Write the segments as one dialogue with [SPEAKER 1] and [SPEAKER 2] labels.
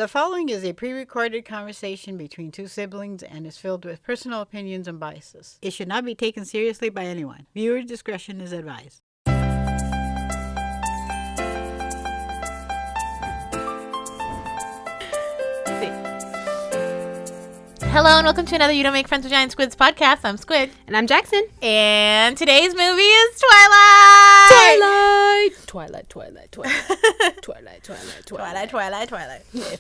[SPEAKER 1] The following is a pre-recorded conversation between two siblings and is filled with personal opinions and biases. It should not be taken seriously by anyone. Viewer discretion is advised.
[SPEAKER 2] Hello and welcome to another You Don't Make Friends with Giant Squids podcast. I'm Squid.
[SPEAKER 3] And I'm Jackson.
[SPEAKER 2] And today's movie is Twilight! Twilight.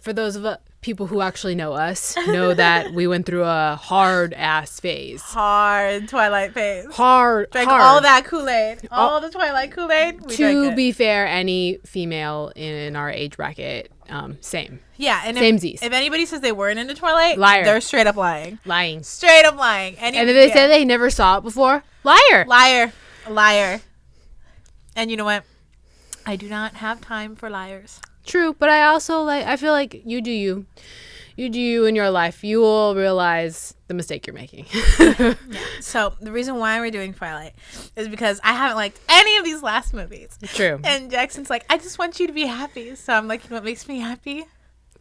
[SPEAKER 3] For those of people who actually know us, know that we went through a hard-ass phase.
[SPEAKER 2] Hard Twilight phase.
[SPEAKER 3] Hard.
[SPEAKER 2] All that Kool-Aid. All the Twilight Kool-Aid.
[SPEAKER 3] To be fair, any female in our age bracket, same.
[SPEAKER 2] Yeah, and
[SPEAKER 3] Samesies.
[SPEAKER 2] If anybody says they weren't into Twilight,
[SPEAKER 3] liar.
[SPEAKER 2] They're straight up lying.
[SPEAKER 3] Straight
[SPEAKER 2] up lying.
[SPEAKER 3] And if they say they never saw it before, liar.
[SPEAKER 2] And you know what? I do not have time for liars.
[SPEAKER 3] True, but I also I feel like you do you. You do you in your life. You will realize the mistake you're making.
[SPEAKER 2] Yeah. So the reason why we're doing Twilight is because I haven't liked any of these last movies.
[SPEAKER 3] True.
[SPEAKER 2] And Jackson's like, I just want you to be happy. So I'm like, you know what makes me happy?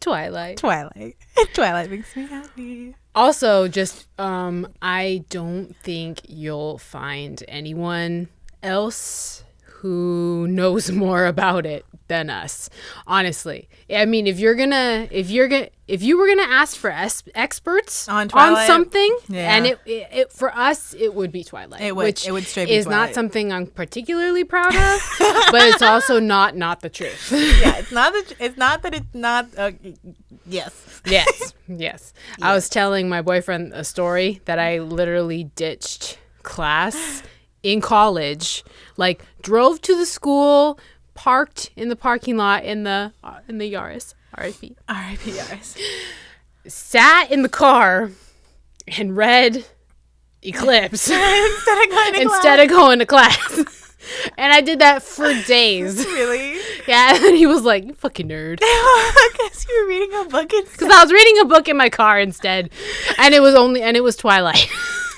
[SPEAKER 3] Twilight.
[SPEAKER 2] Twilight makes me happy.
[SPEAKER 3] Also, just I don't think you'll find anyone else who knows more about it than us, honestly. I mean, if you were gonna ask for experts on something,
[SPEAKER 2] yeah.
[SPEAKER 3] And it for us it would be Twilight, which
[SPEAKER 2] it would straight be
[SPEAKER 3] is
[SPEAKER 2] Twilight.
[SPEAKER 3] not something I'm particularly proud of, but it's also not the truth.
[SPEAKER 2] Yeah, it's not that it's not. Yes.
[SPEAKER 3] I was telling my boyfriend a story that I literally ditched class in college, like drove to the school, parked in the parking lot in the Yaris, R.I.P.
[SPEAKER 2] Yaris,
[SPEAKER 3] sat in the car and read Eclipse instead of going to class. And I did that for days.
[SPEAKER 2] Really?
[SPEAKER 3] Yeah, and he was like, "You fucking nerd."
[SPEAKER 2] I guess you were reading a book instead.
[SPEAKER 3] Because I was reading a book in my car instead, and it was Twilight.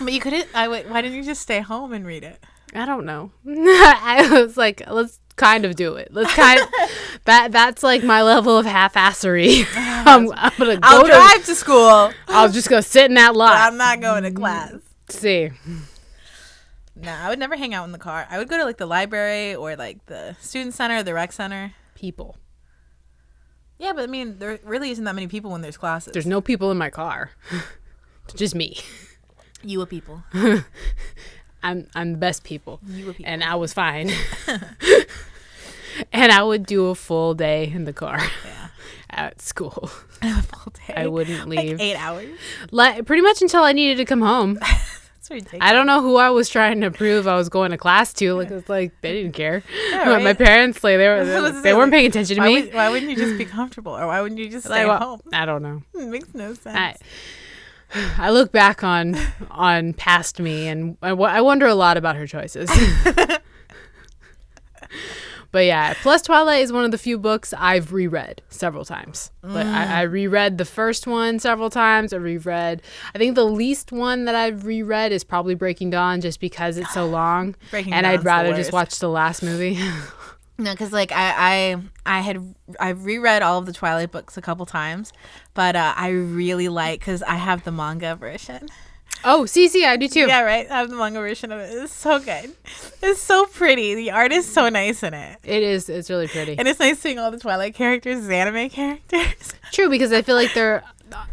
[SPEAKER 2] But you couldn't. Why didn't you just stay home and read it?
[SPEAKER 3] I don't know. I was like, let's kind of do it. That's like my level of half-assery. I'll
[SPEAKER 2] drive to school.
[SPEAKER 3] I'll just go sit in that lot.
[SPEAKER 2] I'm not going to class.
[SPEAKER 3] See.
[SPEAKER 2] No, I would never hang out in the car. I would go to like the library or like the student center, the rec center.
[SPEAKER 3] People.
[SPEAKER 2] Yeah, but I mean, there really isn't that many people when there's classes.
[SPEAKER 3] There's no people in my car. Just me.
[SPEAKER 2] You a people.
[SPEAKER 3] I'm the best people.
[SPEAKER 2] You a people.
[SPEAKER 3] And I was fine. And I would do a full day in the car.
[SPEAKER 2] Yeah.
[SPEAKER 3] At school.
[SPEAKER 2] A full day.
[SPEAKER 3] I wouldn't leave.
[SPEAKER 2] Like 8 hours.
[SPEAKER 3] Pretty much until I needed to come home.
[SPEAKER 2] That's ridiculous.
[SPEAKER 3] I don't know who I was trying to prove I was going to class to. It's like they didn't care.
[SPEAKER 2] Yeah, right?
[SPEAKER 3] My parents, they weren't paying attention to me.
[SPEAKER 2] Why wouldn't you just be comfortable, or why wouldn't you just stay home?
[SPEAKER 3] I don't know.
[SPEAKER 2] It makes no sense.
[SPEAKER 3] I look back on past me, and I wonder a lot about her choices. But yeah, plus Twilight is one of the few books I've reread several times. But I reread the first one several times. I think the least one that I've reread is probably Breaking Dawn, just because it's so long. I'd rather just watch the last movie.
[SPEAKER 2] No, because like I've reread all of the Twilight books a couple times, but I really like, because I have the manga version.
[SPEAKER 3] Oh, see, I do too.
[SPEAKER 2] Yeah, right. I have the manga version of it. It's so good. It's so pretty. The art is so nice in it.
[SPEAKER 3] It is. It's really pretty.
[SPEAKER 2] And it's nice seeing all the Twilight characters as anime characters.
[SPEAKER 3] True, because I feel like they're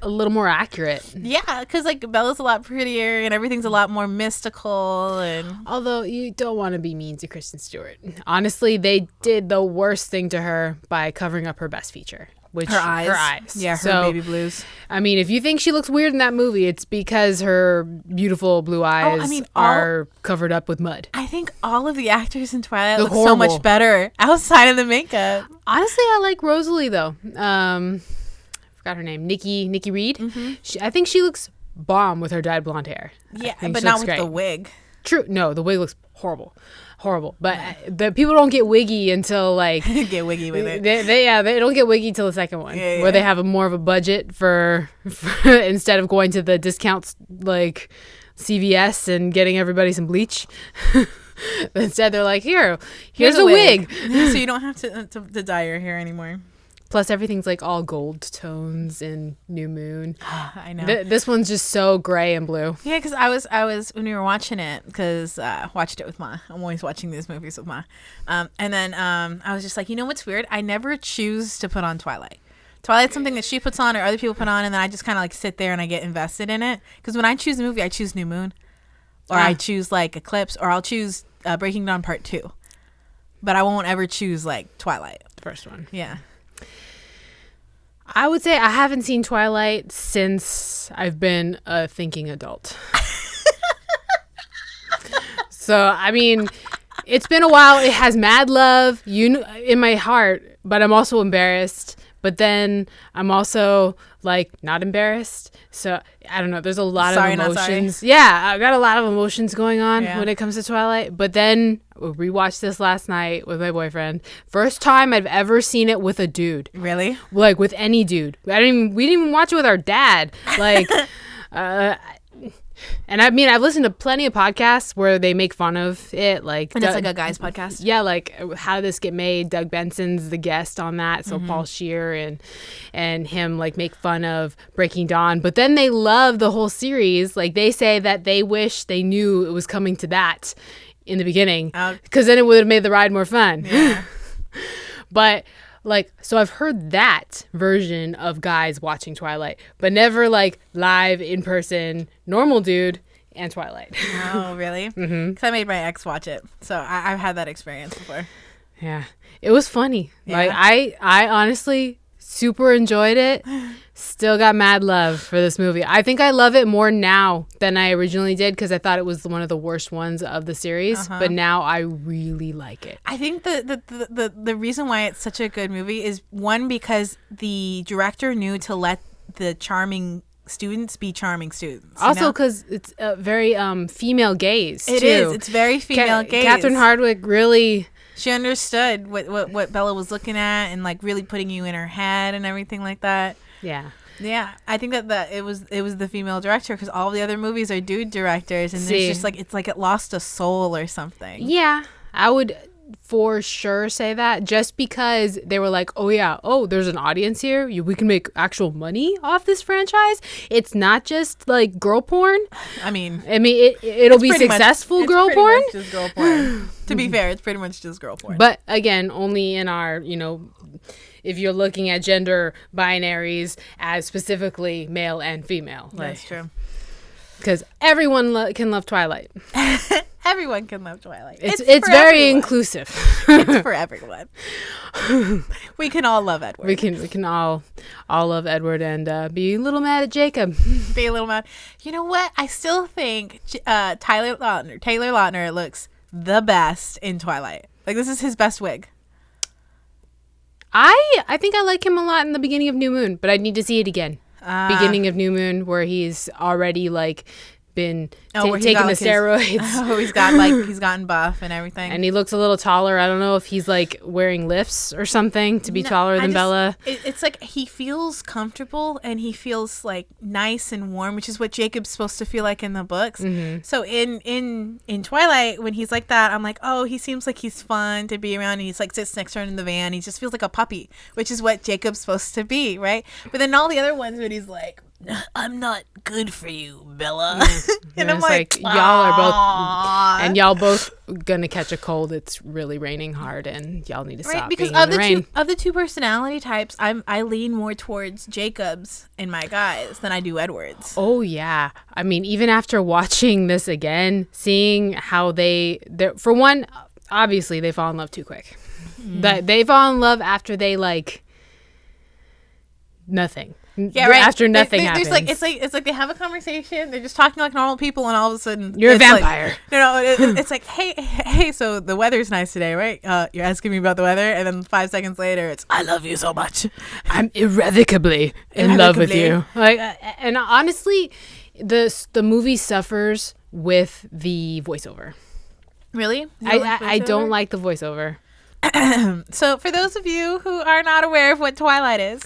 [SPEAKER 3] a little more accurate.
[SPEAKER 2] Yeah, because like Bella's a lot prettier and everything's a lot more mystical. And
[SPEAKER 3] although you don't want to be mean to Kristen Stewart. Honestly, they did the worst thing to her by covering up her best feature. Her eyes. Yeah, her baby blues. I mean, if you think she looks weird in that movie, it's because her beautiful blue eyes are covered up with mud.
[SPEAKER 2] I think all of the actors in Twilight look so much better outside of the makeup.
[SPEAKER 3] Honestly, I like Rosalie, though. Forgot her name. Nikki Reed. Mm-hmm. I think she looks bomb with her dyed blonde hair.
[SPEAKER 2] Yeah, but not with the wig.
[SPEAKER 3] True. No, the wig looks horrible. But the people don't get wiggy until like
[SPEAKER 2] get wiggy with it.
[SPEAKER 3] They don't get wiggy till the second one, where they have more of a budget for instead of going to the discounts like CVS and getting everybody some bleach. Instead, they're like, here's a wig.
[SPEAKER 2] So you don't have to dye your hair anymore.
[SPEAKER 3] Plus, everything's like all gold tones in New Moon.
[SPEAKER 2] I know.
[SPEAKER 3] This one's just so gray and blue.
[SPEAKER 2] Yeah, because I was when we were watching it, because watched it with Ma. I'm always watching these movies with Ma. And then I was just like, you know what's weird? I never choose to put on Twilight. Twilight's something that she puts on or other people put on, and then I just kind of like sit there and I get invested in it. Because when I choose a movie, I choose New Moon, or I choose like Eclipse, or I'll choose Breaking Dawn Part 2. But I won't ever choose like Twilight.
[SPEAKER 3] The first one.
[SPEAKER 2] Yeah.
[SPEAKER 3] I would say I haven't seen Twilight since I've been a thinking adult. So, I mean, it's been a while. It has mad love in my heart, but I'm also embarrassed. But then I'm also like not embarrassed. So I don't know. There's a lot of emotions. Yeah, I got a lot of emotions going on when it comes to Twilight. But then we rewatched this last night with my boyfriend. First time I've ever seen it with a dude.
[SPEAKER 2] Really?
[SPEAKER 3] Like with any dude. We didn't even watch it with our dad. Like, and I mean, I've listened to plenty of podcasts where they make fun of it. Like,
[SPEAKER 2] and it's like a guy's podcast.
[SPEAKER 3] Yeah, like How Did This Get Made? Doug Benson's the guest on that. So Paul Scheer and him like make fun of Breaking Dawn. But then they love the whole series. Like they say that they wish they knew it was coming to that in the beginning, because then it would have made the ride more fun.
[SPEAKER 2] Yeah.
[SPEAKER 3] But like, so I've heard that version of guys watching Twilight, but never like live in person, normal dude and Twilight.
[SPEAKER 2] Oh, really? Because I made my ex watch it, so I've had that experience before.
[SPEAKER 3] Yeah, it was funny.
[SPEAKER 2] Yeah.
[SPEAKER 3] Like I honestly super enjoyed it. Still got mad love for this movie. I think I love it more now than I originally did, because I thought it was one of the worst ones of the series. But now I really like it.
[SPEAKER 2] I think the reason why it's such a good movie is, one, because the director knew to let the charming students be charming students.
[SPEAKER 3] Also, because it's a very female gaze, too.
[SPEAKER 2] It is. It's very female gaze.
[SPEAKER 3] Catherine Hardwicke really...
[SPEAKER 2] She understood what Bella was looking at, and like really putting you in her head and everything like that.
[SPEAKER 3] Yeah.
[SPEAKER 2] Yeah, I think that it was the female director, because all the other movies are dude directors, and there's just like, it's like it lost a soul or something.
[SPEAKER 3] Yeah, I would for sure say that, just because they were like, there's an audience here, we can make actual money off this franchise. It's not just like girl porn. I mean it'll be successful girl porn.
[SPEAKER 2] It's just girl porn. To be fair, it's pretty much just girl porn.
[SPEAKER 3] But again, only in our, if you're looking at gender binaries as specifically male and female.
[SPEAKER 2] That's true.
[SPEAKER 3] Because everyone can love Twilight.
[SPEAKER 2] Everyone can love Twilight.
[SPEAKER 3] It's very everyone. Inclusive.
[SPEAKER 2] It's for everyone. We can all love Edward.
[SPEAKER 3] We can all love Edward and be a little mad at Jacob.
[SPEAKER 2] Be a little mad. You know what? I still think Taylor Lautner looks the best in Twilight. Like, this is his best wig.
[SPEAKER 3] I think I like him a lot in the beginning of New Moon, but I need to see it again. Beginning of New Moon, where he's already like been taking the steroids.
[SPEAKER 2] He's gotten buff and everything,
[SPEAKER 3] and he looks a little taller. I don't know if he's like wearing lifts or something to be taller than Bella.
[SPEAKER 2] It's like he feels comfortable and he feels like nice and warm, which is what Jacob's supposed to feel like in the books. So in Twilight, when he's like that, I'm like, oh, he seems like he's fun to be around, and he's like sits next to her in the van. He just feels like a puppy, which is what Jacob's supposed to be, right? But then all the other ones, when he's like, I'm not good for you, Bella. And I'm like,
[SPEAKER 3] y'all both gonna catch a cold. It's really raining hard, and y'all need to stop
[SPEAKER 2] because
[SPEAKER 3] being in the rain.
[SPEAKER 2] Of the two personality types, I lean more towards Jacobs in my guys than I do Edward's.
[SPEAKER 3] Oh yeah, I mean, even after watching this again, seeing how they for one, obviously they fall in love too quick. That they fall in love after they like nothing.
[SPEAKER 2] Yeah, right.
[SPEAKER 3] After nothing happens.
[SPEAKER 2] It's like they have a conversation. They're just talking like normal people, and all of a sudden
[SPEAKER 3] you're a vampire.
[SPEAKER 2] It's like, hey, so the weather's nice today, right? You're asking me about the weather, and then 5 seconds later, it's I love you so much.
[SPEAKER 3] I'm irrevocably in love with you. Like, and honestly, the movie suffers with the voiceover.
[SPEAKER 2] Really?
[SPEAKER 3] I don't like the voiceover.
[SPEAKER 2] So for those of you who are not aware of what Twilight is.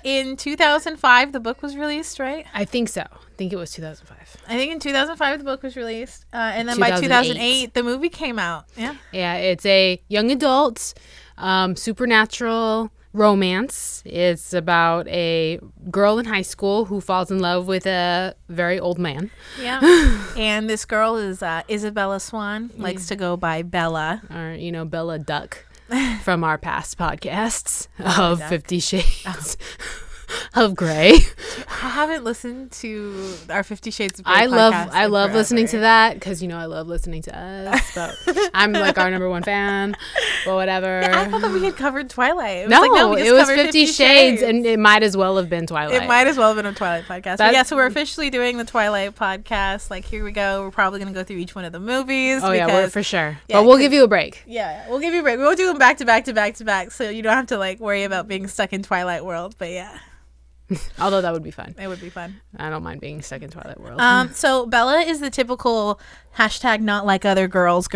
[SPEAKER 2] In 2005, the book was released, right?
[SPEAKER 3] I think so. I think it was 2005.
[SPEAKER 2] I think in 2005, the book was released. And then by 2008, the movie came out. Yeah.
[SPEAKER 3] Yeah, it's a young adult, supernatural romance. It's about a girl in high school who falls in love with a very old man.
[SPEAKER 2] Yeah. And this girl is Isabella Swan, likes to go by Bella.
[SPEAKER 3] Or, Bella Duck from our past podcasts of 50 Shades of Grey.
[SPEAKER 2] I haven't listened to our 50 Shades of Grey
[SPEAKER 3] I
[SPEAKER 2] podcast
[SPEAKER 3] love
[SPEAKER 2] forever.
[SPEAKER 3] listening to that because I love listening to us. But I'm like our number one fan. But whatever.
[SPEAKER 2] Yeah, I thought that we had covered Twilight. It was
[SPEAKER 3] No,
[SPEAKER 2] we just
[SPEAKER 3] it was
[SPEAKER 2] covered
[SPEAKER 3] 50 Shades, and it might as well have been Twilight.
[SPEAKER 2] it might as well have been a Twilight podcast. But
[SPEAKER 3] That-
[SPEAKER 2] yeah, so we're officially doing the Twilight podcast. Like, here we go. We're probably going to go through each one of the movies.
[SPEAKER 3] Oh, yeah,
[SPEAKER 2] because-
[SPEAKER 3] for sure.
[SPEAKER 2] yeah,
[SPEAKER 3] But we'll
[SPEAKER 2] 'cause-
[SPEAKER 3] give you a break.
[SPEAKER 2] Yeah, we'll give you a break. We won't do them back to back to back to back, so you don't have to like worry about being stuck in Twilight world. But yeah,
[SPEAKER 3] Although that would be fun.
[SPEAKER 2] it would be fun.
[SPEAKER 3] I don't mind being stuck in Twilight World.
[SPEAKER 2] So Bella is the typical hashtag not like other girls.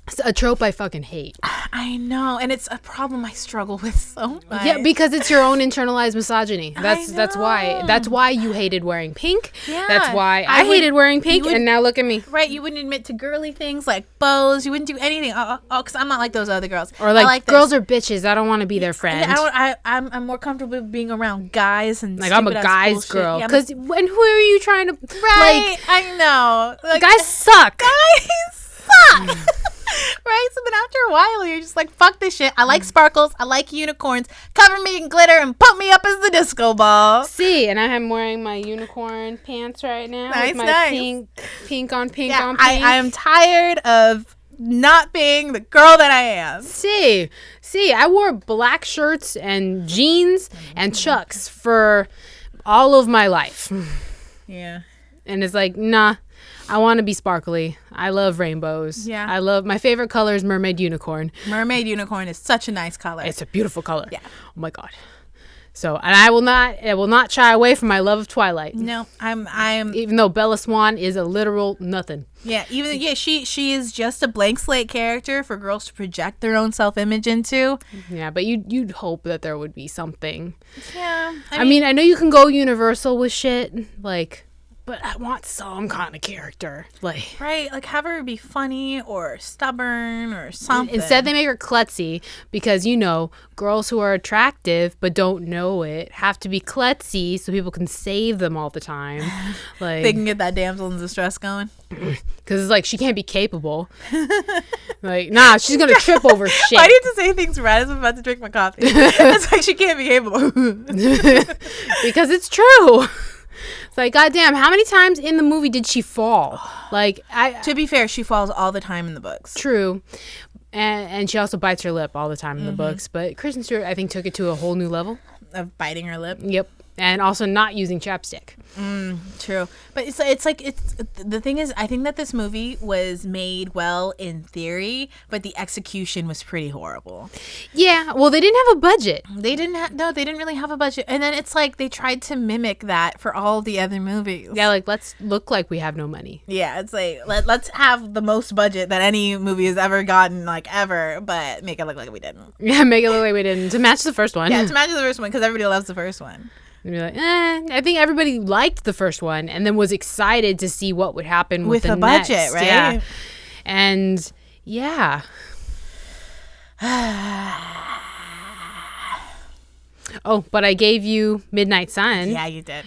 [SPEAKER 3] It's a trope I fucking hate.
[SPEAKER 2] I know, and it's a problem I struggle with so much.
[SPEAKER 3] Yeah, because it's your own internalized misogyny. That's why.
[SPEAKER 2] know.
[SPEAKER 3] That's why you hated wearing pink.
[SPEAKER 2] Yeah.
[SPEAKER 3] That's why
[SPEAKER 2] I
[SPEAKER 3] I
[SPEAKER 2] would-
[SPEAKER 3] hated wearing pink,
[SPEAKER 2] you would-
[SPEAKER 3] and now look at me.
[SPEAKER 2] Right, you wouldn't admit to girly things like bows. You wouldn't do anything. Because I'm not like those other girls.
[SPEAKER 3] Or
[SPEAKER 2] I
[SPEAKER 3] like
[SPEAKER 2] this.
[SPEAKER 3] girls are bitches. I don't want to be their friend.
[SPEAKER 2] Yeah, I'm more comfortable being around guys and
[SPEAKER 3] Like I'm a
[SPEAKER 2] stupid-ass
[SPEAKER 3] guy's
[SPEAKER 2] bullshit.
[SPEAKER 3] girl.
[SPEAKER 2] Yeah, I'm-
[SPEAKER 3] Because when who are you trying to
[SPEAKER 2] right, I know. Like,
[SPEAKER 3] Guys suck.
[SPEAKER 2] guys suck. Right? So then after a while, you're just like, fuck this shit. I like sparkles. I like unicorns. Cover me in glitter and put me up as the disco ball.
[SPEAKER 3] See, and I'm wearing my unicorn pants right now.
[SPEAKER 2] Nice,
[SPEAKER 3] with my
[SPEAKER 2] nice.
[SPEAKER 3] pink on pink
[SPEAKER 2] Yeah,
[SPEAKER 3] on pink.
[SPEAKER 2] I am tired of not being the girl that I am.
[SPEAKER 3] See, I wore black shirts and jeans and Chucks for all of my life.
[SPEAKER 2] Yeah.
[SPEAKER 3] And it's like, nah, I want to be sparkly. I love rainbows.
[SPEAKER 2] Yeah.
[SPEAKER 3] I love, my favorite color is mermaid unicorn.
[SPEAKER 2] Mermaid unicorn is such a nice color.
[SPEAKER 3] It's a beautiful color.
[SPEAKER 2] Yeah.
[SPEAKER 3] Oh my God. So, and I will not shy away from my love of Twilight.
[SPEAKER 2] No, I'm
[SPEAKER 3] Even though Bella Swan is a literal nothing.
[SPEAKER 2] she is just a blank slate character for girls to project their own self-image into.
[SPEAKER 3] Yeah, but you'd hope that there would be something.
[SPEAKER 2] Yeah.
[SPEAKER 3] I mean, I know you can go universal with shit, like, but I want some kind of character. Like,
[SPEAKER 2] right, like have her be funny or stubborn or something.
[SPEAKER 3] instead they make her klutzy because, girls who are attractive but don't know it have to be klutzy so people can save them all the time. Like,
[SPEAKER 2] they can get that damsel in distress going.
[SPEAKER 3] because it's like she can't be capable. Like, nah, she's gonna trip over shit.
[SPEAKER 2] Why do you have to say things right as I'm about to drink my coffee? It's like she can't be capable.
[SPEAKER 3] Because it's true. It's like, goddamn, how many times in the movie did she fall? Like,
[SPEAKER 2] To be fair, she falls all the time in the books.
[SPEAKER 3] true. And she also bites her lip all the time in the books. But Kristen Stewart, I think, took it to a whole new level.
[SPEAKER 2] Of biting her lip.
[SPEAKER 3] Yep. And also not using chapstick.
[SPEAKER 2] True, but it's the thing is, I think that this movie was made well in theory, but the execution was pretty horrible.
[SPEAKER 3] Yeah, well, they didn't have a budget.
[SPEAKER 2] They didn't really have a budget, and then it's like they tried to mimic that for all the other movies.
[SPEAKER 3] Yeah, like, let's look like we have no money.
[SPEAKER 2] Yeah, it's like let's have the most budget that any movie has ever gotten, like ever, but make it look like we didn't.
[SPEAKER 3] Yeah, make it look like we didn't. To match the first one.
[SPEAKER 2] Yeah, to match the first one because everybody loves the first one.
[SPEAKER 3] And be like, I think everybody liked the first one and then was excited to see what would happen with the
[SPEAKER 2] a budget,
[SPEAKER 3] next.
[SPEAKER 2] right?
[SPEAKER 3] Yeah. And yeah. Oh, but I gave you Midnight Sun.
[SPEAKER 2] Yeah, you did.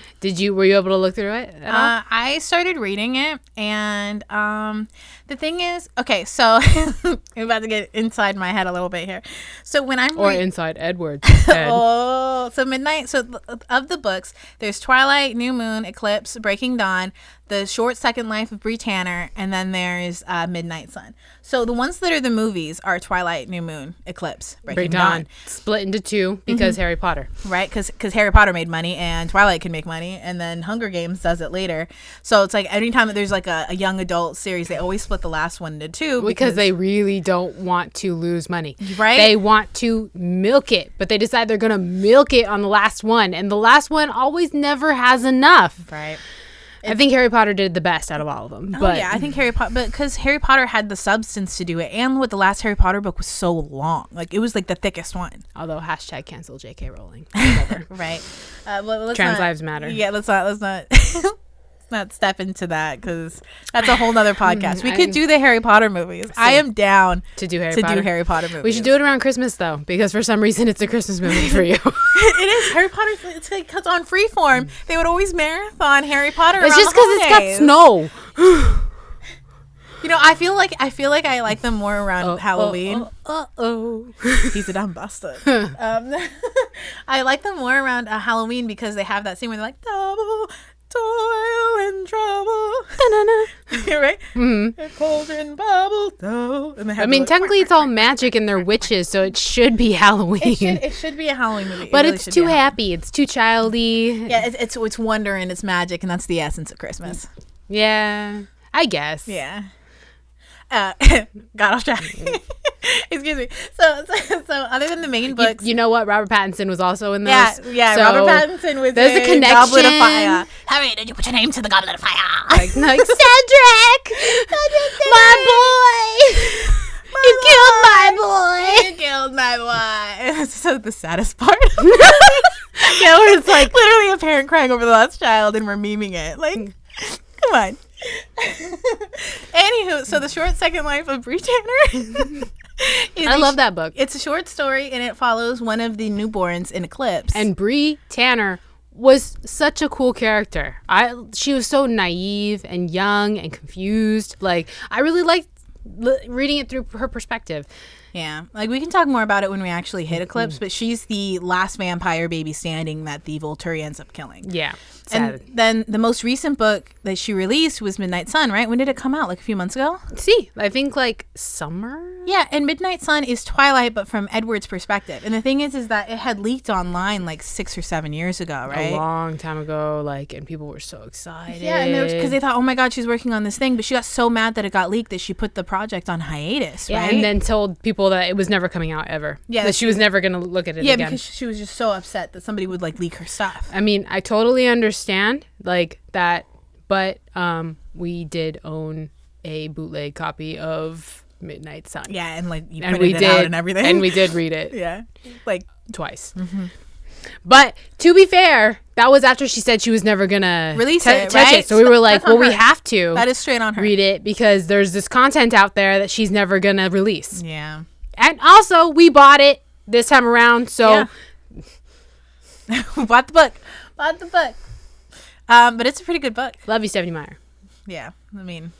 [SPEAKER 3] Were you able to look through it at all?
[SPEAKER 2] I started reading it, and the thing is, okay, so I'm about to get inside my head a little bit here. So when I'm
[SPEAKER 3] Or inside Edward's head.
[SPEAKER 2] oh, so Midnight. So of the books, there's Twilight, New Moon, Eclipse, Breaking Dawn, The Short Second Life of Bree Tanner, and then there's Midnight Sun. So the ones that are the movies are Twilight, New Moon, Eclipse, Breaking Dawn.
[SPEAKER 3] Split into two because Harry Potter.
[SPEAKER 2] Right, because Harry Potter made money and Twilight can make money, and then Hunger Games does it later. So it's like anytime that there's like a young adult series, they always split the last one into two
[SPEAKER 3] Because they really don't want to lose money.
[SPEAKER 2] Right.
[SPEAKER 3] They want to milk it, but they decide they're going to milk it on the last one. And the last one always never has enough.
[SPEAKER 2] right.
[SPEAKER 3] I think Harry Potter did the best out of all of them. But
[SPEAKER 2] Oh yeah, I think Harry Potter, but because Harry Potter had the substance to do it, and what the last Harry Potter book was so long, like it was like the thickest one.
[SPEAKER 3] although hashtag cancel J.K. Rowling. Whatever.
[SPEAKER 2] Right. Well, let's
[SPEAKER 3] Trans
[SPEAKER 2] not-
[SPEAKER 3] lives matter.
[SPEAKER 2] Yeah, let's not not step into that because that's a whole nother podcast. We could do the Harry Potter movies. I am down
[SPEAKER 3] to do Harry Potter movies.
[SPEAKER 2] We
[SPEAKER 3] should do it around Christmas though, because for some reason it's a Christmas movie for you.
[SPEAKER 2] It is Harry Potter. It's because on Freeform they would always marathon Harry Potter.
[SPEAKER 3] It's just because it's got snow.
[SPEAKER 2] You know, I feel like I like them more around Halloween. He's a dumb bastard. I like them more around Halloween because they have that scene where they're like double toil and trouble. Right? Mm-hmm. Cauldron bubble dough. And
[SPEAKER 3] I mean, technically it's all magic and they're witches, so it should be Halloween.
[SPEAKER 2] It should be a Halloween movie.
[SPEAKER 3] But really it's too happy. It's too childy.
[SPEAKER 2] Yeah, it's wonder and it's magic, and that's the essence of Christmas.
[SPEAKER 3] Yeah, I guess.
[SPEAKER 2] Yeah. Got off track. Excuse me. So other than the main books,
[SPEAKER 3] you know what? Robert Pattinson was also in those.
[SPEAKER 2] Yeah.
[SPEAKER 3] So
[SPEAKER 2] Robert Pattinson was
[SPEAKER 3] there's a connection.
[SPEAKER 2] Goblet of Fire. Harry, did you put your name to the Goblet of Fire?
[SPEAKER 3] Like Cedric, my boy. You killed my boy.
[SPEAKER 2] That's so the saddest part.
[SPEAKER 3] Yeah, where it's like
[SPEAKER 2] literally a parent crying over the lost child, and we're memeing it. Like, come on. Anywho, so the short second life of Bree Tanner.
[SPEAKER 3] I love that book.
[SPEAKER 2] It's a short story, and it follows one of the newborns in Eclipse.
[SPEAKER 3] And Bree Tanner was such a cool character. She was so naive and young and confused. Like, I really liked reading it through her perspective.
[SPEAKER 2] Yeah, like we can talk more about it when we actually hit Eclipse, but she's the last vampire baby standing that the Volturi ends up killing.
[SPEAKER 3] Yeah.
[SPEAKER 2] And then the most recent book that she released was Midnight Sun, right? When did it come out? Like a few months ago?
[SPEAKER 3] I think like summer?
[SPEAKER 2] Yeah, and Midnight Sun is Twilight, but from Edward's perspective. And the thing is that it had leaked online like 6 or 7 years ago, right?
[SPEAKER 3] A long time ago, and people were so excited.
[SPEAKER 2] Yeah, and because they thought, oh my God, she's working on this thing. But she got so mad that it got leaked that she put the project on hiatus, right?
[SPEAKER 3] Yeah, and then told people that it was never coming out ever. Yeah. That she was never going to look at it again.
[SPEAKER 2] Yeah, because she was just so upset that somebody would leak her stuff.
[SPEAKER 3] I mean, I totally understand that, but we did own a bootleg copy of Midnight Sun.
[SPEAKER 2] Yeah, and you printed it out and everything.
[SPEAKER 3] And we did read it.
[SPEAKER 2] Yeah,
[SPEAKER 3] twice. Mm-hmm. But to be fair, that was after she said she was never gonna
[SPEAKER 2] release
[SPEAKER 3] touch it. So we were like, well, we have to.
[SPEAKER 2] That is straight on her.
[SPEAKER 3] Read it because there's this content out there that she's never gonna release.
[SPEAKER 2] Yeah.
[SPEAKER 3] And also, we bought it this time around, so
[SPEAKER 2] we bought the book. But it's a pretty good book.
[SPEAKER 3] Love you, Stephanie Meyer.
[SPEAKER 2] Yeah, I mean,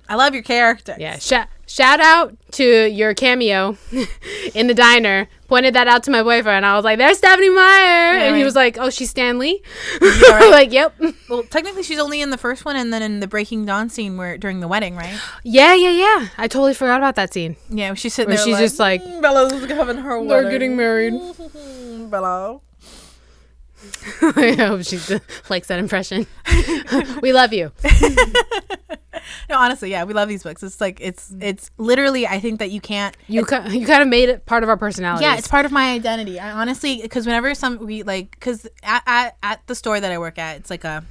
[SPEAKER 2] I love your character.
[SPEAKER 3] Yeah, shout out to your cameo in the diner. Pointed that out to my boyfriend. I was like, "There's Stephanie Meyer," and he was like, "Oh, she's Stan Lee." Yeah, right. Like, yep.
[SPEAKER 2] Well, technically, she's only in the first one, and then in the Breaking Dawn scene during the wedding, right?
[SPEAKER 3] Yeah. I totally forgot about that scene.
[SPEAKER 2] Yeah, she's sitting there.
[SPEAKER 3] She's just like,
[SPEAKER 2] Bella's having her wedding.
[SPEAKER 3] They're getting married.
[SPEAKER 2] Bella.
[SPEAKER 3] I hope she likes that impression. We love you.
[SPEAKER 2] No, honestly, yeah, we love these books. It's literally, I think that you can't.
[SPEAKER 3] You kind of made it part of our personality.
[SPEAKER 2] Yeah, it's part of my identity. I honestly, because whenever because at the store that I work at, it's like a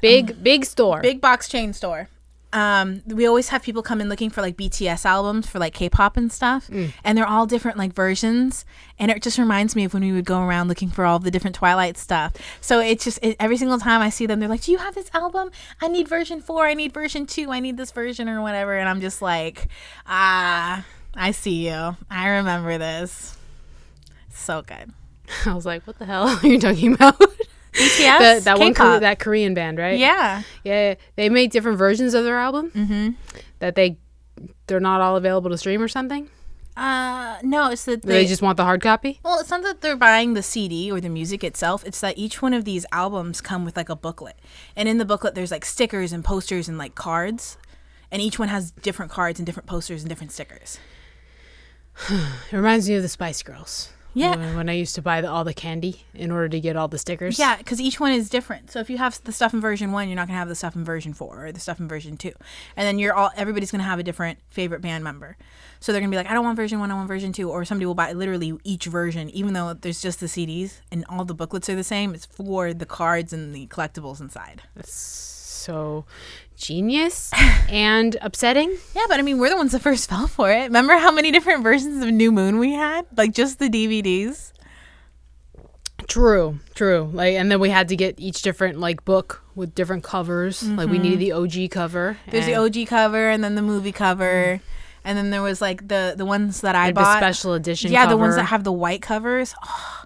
[SPEAKER 3] big store,
[SPEAKER 2] big box chain store. We always have people come in looking for BTS albums for K-pop and stuff, and they're all different versions, and it just reminds me of when we would go around looking for all the different Twilight stuff. So it's just every single time I see them, they're like, "Do you have this album? I need version 4. I need version 2. I need this version or whatever." And I'm just like, I see you. I remember this. So good.
[SPEAKER 3] I was like, "What the hell are you talking about?"
[SPEAKER 2] BTS,
[SPEAKER 3] that Korean band, right?
[SPEAKER 2] Yeah.
[SPEAKER 3] They made different versions of their album.
[SPEAKER 2] Mm-hmm.
[SPEAKER 3] That they're not all available to stream or something.
[SPEAKER 2] No, it's that
[SPEAKER 3] they just want the hard copy.
[SPEAKER 2] Well, it's not that they're buying the CD or the music itself. It's that each one of these albums come with a booklet, and in the booklet there's stickers and posters and cards, and each one has different cards and different posters and different stickers.
[SPEAKER 3] It reminds me of the Spice Girls.
[SPEAKER 2] Yeah.
[SPEAKER 3] When I used to buy all the candy in order to get all the stickers.
[SPEAKER 2] Yeah, because each one is different. So if you have the stuff in version 1, you're not going to have the stuff in version 4 or the stuff in version 2. And then everybody's going to have a different favorite band member. So they're going to be like, I don't want version 1, I want version 2. Or somebody will buy literally each version, even though there's just the CDs and all the booklets are the same. It's for the cards and the collectibles inside.
[SPEAKER 3] That's so genius and upsetting.
[SPEAKER 2] Yeah, but I mean, we're the ones that first fell for it. Remember how many different versions of New Moon we had? Just the DVDs?
[SPEAKER 3] True. Like, and then we had to get each different like book with different covers. Like we needed the OG cover.
[SPEAKER 2] There's the OG cover and then the movie cover. And then there was like the ones that I
[SPEAKER 3] like
[SPEAKER 2] bought.
[SPEAKER 3] the special edition
[SPEAKER 2] Yeah,
[SPEAKER 3] cover.
[SPEAKER 2] the ones that have the white covers. Oh,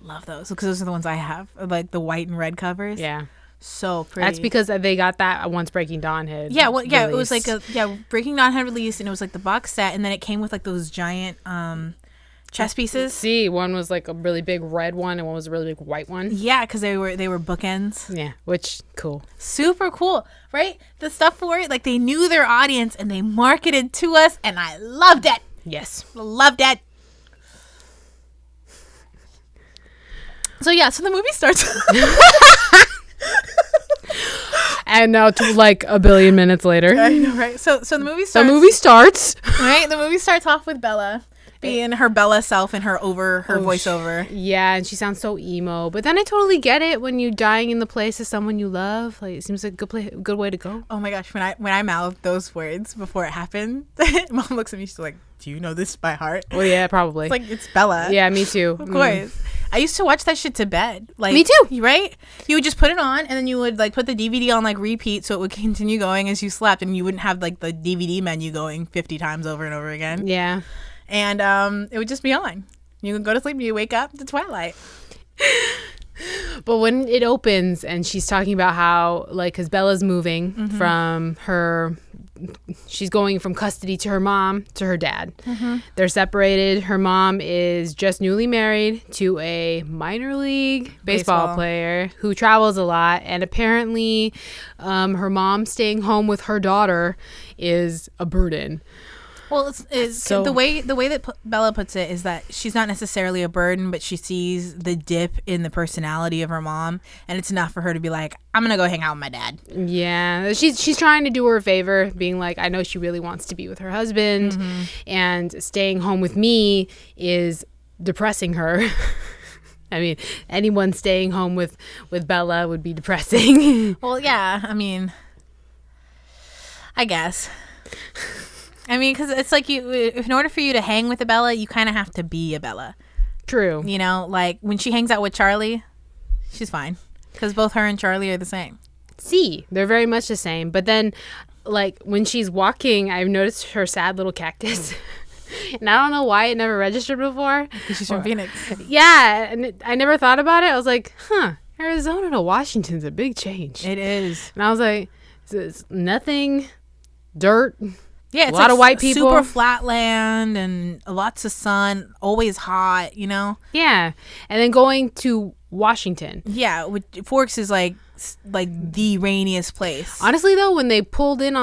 [SPEAKER 2] love those because those are the ones I have. Like the white and red covers.
[SPEAKER 3] Yeah.
[SPEAKER 2] So pretty.
[SPEAKER 3] That's because they got that once Breaking Dawn had
[SPEAKER 2] Yeah, well, yeah, it was like
[SPEAKER 3] released.
[SPEAKER 2] Breaking Dawn had released and it was like the box set and then it came with like those giant chess pieces.
[SPEAKER 3] See, one was like a really big red one and one was a really big white one.
[SPEAKER 2] Yeah, because they were bookends.
[SPEAKER 3] Yeah, which cool.
[SPEAKER 2] Super cool, right? The stuff for it, like they knew their audience and they marketed to us, and I loved it.
[SPEAKER 3] Yes.
[SPEAKER 2] Loved it. So yeah, so the movie starts.
[SPEAKER 3] And now to like a billion minutes later.
[SPEAKER 2] I know, right? So the movie
[SPEAKER 3] The
[SPEAKER 2] starts.
[SPEAKER 3] movie starts.
[SPEAKER 2] Right? The movie starts off with Bella being her Bella self and her voiceover.
[SPEAKER 3] Yeah, and she sounds so emo. But then I totally get it when you're dying in the place of someone you love. Like, it seems like a good way to go.
[SPEAKER 2] Oh my gosh, when I mouthed those words before it happened, Mom looks at me, she's like, "Do you know this by heart?"
[SPEAKER 3] Well, yeah, probably.
[SPEAKER 2] It's like, it's Bella.
[SPEAKER 3] Yeah, me too.
[SPEAKER 2] Of course. I used to watch that shit to bed. Like,
[SPEAKER 3] Me too.
[SPEAKER 2] Right? You would just put it on and then you would like put the DVD on like repeat so it would continue going as you slept and you wouldn't have like the DVD menu going 50 times over and over again.
[SPEAKER 3] Yeah.
[SPEAKER 2] And it would just be on. You would go to sleep and you wake up to Twilight.
[SPEAKER 3] But when it opens and she's talking about how, like, because Bella's moving from she's going from custody to her mom to her dad. They're separated. Her mom is just newly married to a minor league baseball player who travels a lot. And apparently her mom staying home with her daughter is a burden.
[SPEAKER 2] Well, it's
[SPEAKER 3] So-
[SPEAKER 2] the way that Bella puts it is that she's not necessarily a burden, but she sees the dip in the personality of her mom, and it's enough for her to be like, "I'm gonna go hang out with my dad."
[SPEAKER 3] Yeah, she's trying to do her a favor, being like, I know she really wants to be with her husband, and staying home with me is depressing her. I mean, anyone staying home with Bella would be depressing.
[SPEAKER 2] Well, yeah, I mean, I guess. I mean, because it's like in order for you to hang with a Bella, you kind of have to be a Bella.
[SPEAKER 3] True.
[SPEAKER 2] You know, like when she hangs out with Charlie, she's fine because both her and Charlie are the same.
[SPEAKER 3] See, they're very much the same. But then, like, when she's walking, I've noticed her sad little cactus. And I don't know why it never registered before.
[SPEAKER 2] She's from Phoenix.
[SPEAKER 3] Yeah, and I never thought about it. I was like, Arizona to Washington's a big change.
[SPEAKER 2] It is.
[SPEAKER 3] And I was like, it's nothing, dirt.
[SPEAKER 2] Yeah, it's
[SPEAKER 3] a lot of white people.
[SPEAKER 2] Super flat land and lots of sun, always hot, you know?
[SPEAKER 3] Yeah. And then going to Washington.
[SPEAKER 2] Yeah, Forks is like the rainiest place.
[SPEAKER 3] Honestly, though, when they pulled in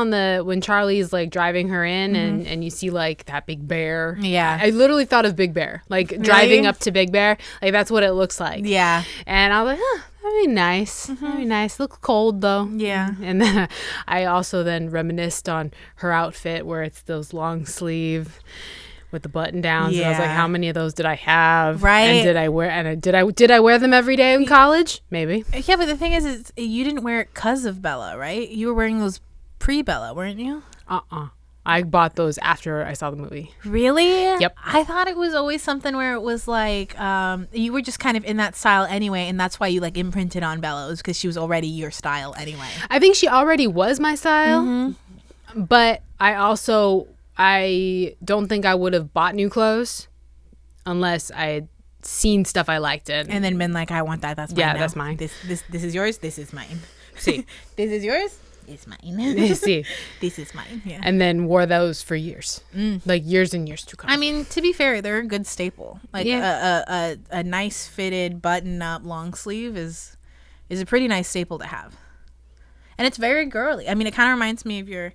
[SPEAKER 3] when Charlie's like driving her in and you see like that big bear.
[SPEAKER 2] Yeah.
[SPEAKER 3] I literally thought of Big Bear. Like driving up to Big Bear. Like that's what it looks like.
[SPEAKER 2] Yeah.
[SPEAKER 3] And I was like, that'd be nice. That'd be nice. Looks cold though.
[SPEAKER 2] Yeah.
[SPEAKER 3] And then I also then reminisced on her outfit where it's those long sleeve with the button downs. And I was like,
[SPEAKER 2] Yeah.
[SPEAKER 3] how many of those did I have?
[SPEAKER 2] Right.
[SPEAKER 3] And did I wear them every day in college? Maybe.
[SPEAKER 2] Yeah, but the thing is you didn't wear it because of Bella, right? You were wearing those pre-Bella, weren't you?
[SPEAKER 3] I bought those after I saw the movie.
[SPEAKER 2] Really?
[SPEAKER 3] Yep.
[SPEAKER 2] I thought it was always something where it was like you were just kind of in that style anyway, and that's why you like imprinted on Bella, was because she was already your style anyway.
[SPEAKER 3] I think she already was my style, but I don't think I would have bought new clothes unless I had seen stuff I liked it.
[SPEAKER 2] And then been like, I want that. That's mine.
[SPEAKER 3] Yeah,
[SPEAKER 2] now.
[SPEAKER 3] that's mine.
[SPEAKER 2] This is yours. This is mine.
[SPEAKER 3] See.
[SPEAKER 2] This is yours. It's mine.
[SPEAKER 3] See.
[SPEAKER 2] This is mine. Yeah.
[SPEAKER 3] And then wore those for years. Like years and years to come.
[SPEAKER 2] I mean, to be fair, they're a good staple. Like a nice fitted button up long sleeve is a pretty nice staple to have. And it's very girly. I mean, it kind of reminds me of your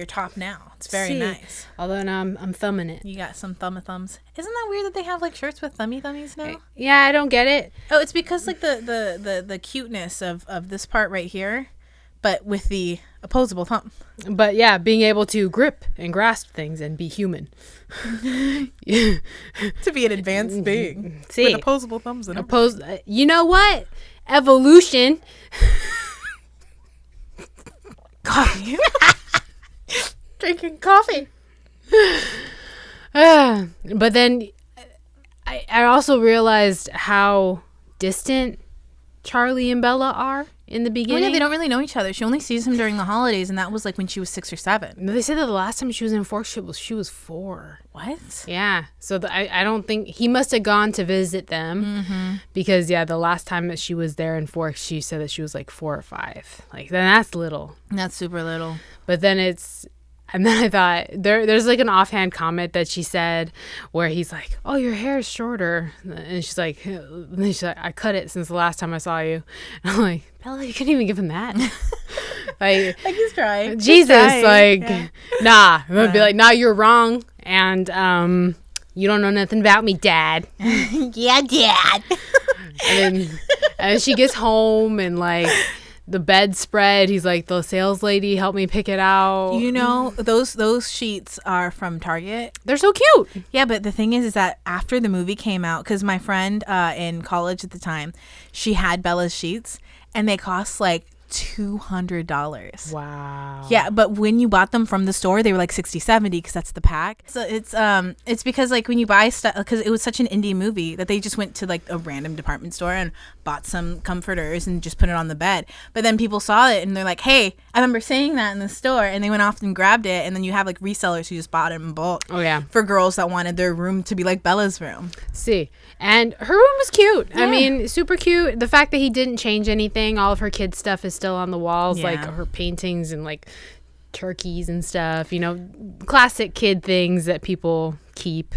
[SPEAKER 2] top now. It's very nice.
[SPEAKER 3] Although now I'm thumbing it.
[SPEAKER 2] You got some thumbs. Isn't that weird that they have like shirts with thummies now?
[SPEAKER 3] Yeah, I don't get it.
[SPEAKER 2] Oh, it's because like the cuteness of this part right here, but with the opposable thumb.
[SPEAKER 3] But yeah, being able to grip and grasp things and be human.
[SPEAKER 2] To be an advanced being.
[SPEAKER 3] See.
[SPEAKER 2] With opposable thumbs and everything.
[SPEAKER 3] You know what? Evolution.
[SPEAKER 2] Coffee. Drinking coffee.
[SPEAKER 3] But then I also realized how distant Charlie and Bella are in the
[SPEAKER 2] Oh,
[SPEAKER 3] beginning.
[SPEAKER 2] yeah, they don't really know each other. She only sees him during the holidays, and that was like when she was 6 or 7.
[SPEAKER 3] No, they said that the last time she was in Forks, she was 4.
[SPEAKER 2] What?
[SPEAKER 3] Yeah. So I don't think he must have gone to visit them because, yeah, the last time that she was there in Forks, she said that she was like 4 or 5. Like, then that's little.
[SPEAKER 2] That's super little.
[SPEAKER 3] But then and then I thought there's like an offhand comment that she said where he's like, "Oh, your hair is shorter," and she's like, "I cut it since the last time I saw you." And I'm like, Bella, you couldn't even give him that. Like
[SPEAKER 2] He's trying.
[SPEAKER 3] Jesus, like,
[SPEAKER 2] yeah.
[SPEAKER 3] nah. I'm gonna be like, nah, you're wrong, and you don't know nothing about me, Dad.
[SPEAKER 2] Yeah, Dad.
[SPEAKER 3] And then she gets home and like. The bedspread, he's like, the sales lady helped me pick it out.
[SPEAKER 2] You know, those sheets are from Target.
[SPEAKER 3] They're so cute.
[SPEAKER 2] Yeah, but the thing is that after the movie came out, because my friend in college at the time, she had Bella's sheets, and they cost like $200.
[SPEAKER 3] Wow.
[SPEAKER 2] Yeah, but when you bought them from the store, they were like 60, 70 because that's the pack. So it's because like when you buy stuff, because it was such an indie movie that they just went to like a random department store and bought some comforters and just put it on the bed. But then people saw it and they're like, "Hey, I remember saying that in the store," and they went off and grabbed it. And then you have like resellers who just bought it in bulk.
[SPEAKER 3] Oh yeah.
[SPEAKER 2] For girls that wanted their room to be like Bella's room.
[SPEAKER 3] See, and her room was cute.
[SPEAKER 2] Yeah.
[SPEAKER 3] I mean, super cute. The fact that he didn't change anything, all of her kids' stuff is still on the walls,
[SPEAKER 2] Yeah.
[SPEAKER 3] like her paintings and like turkeys and stuff, you know, classic kid things that people keep.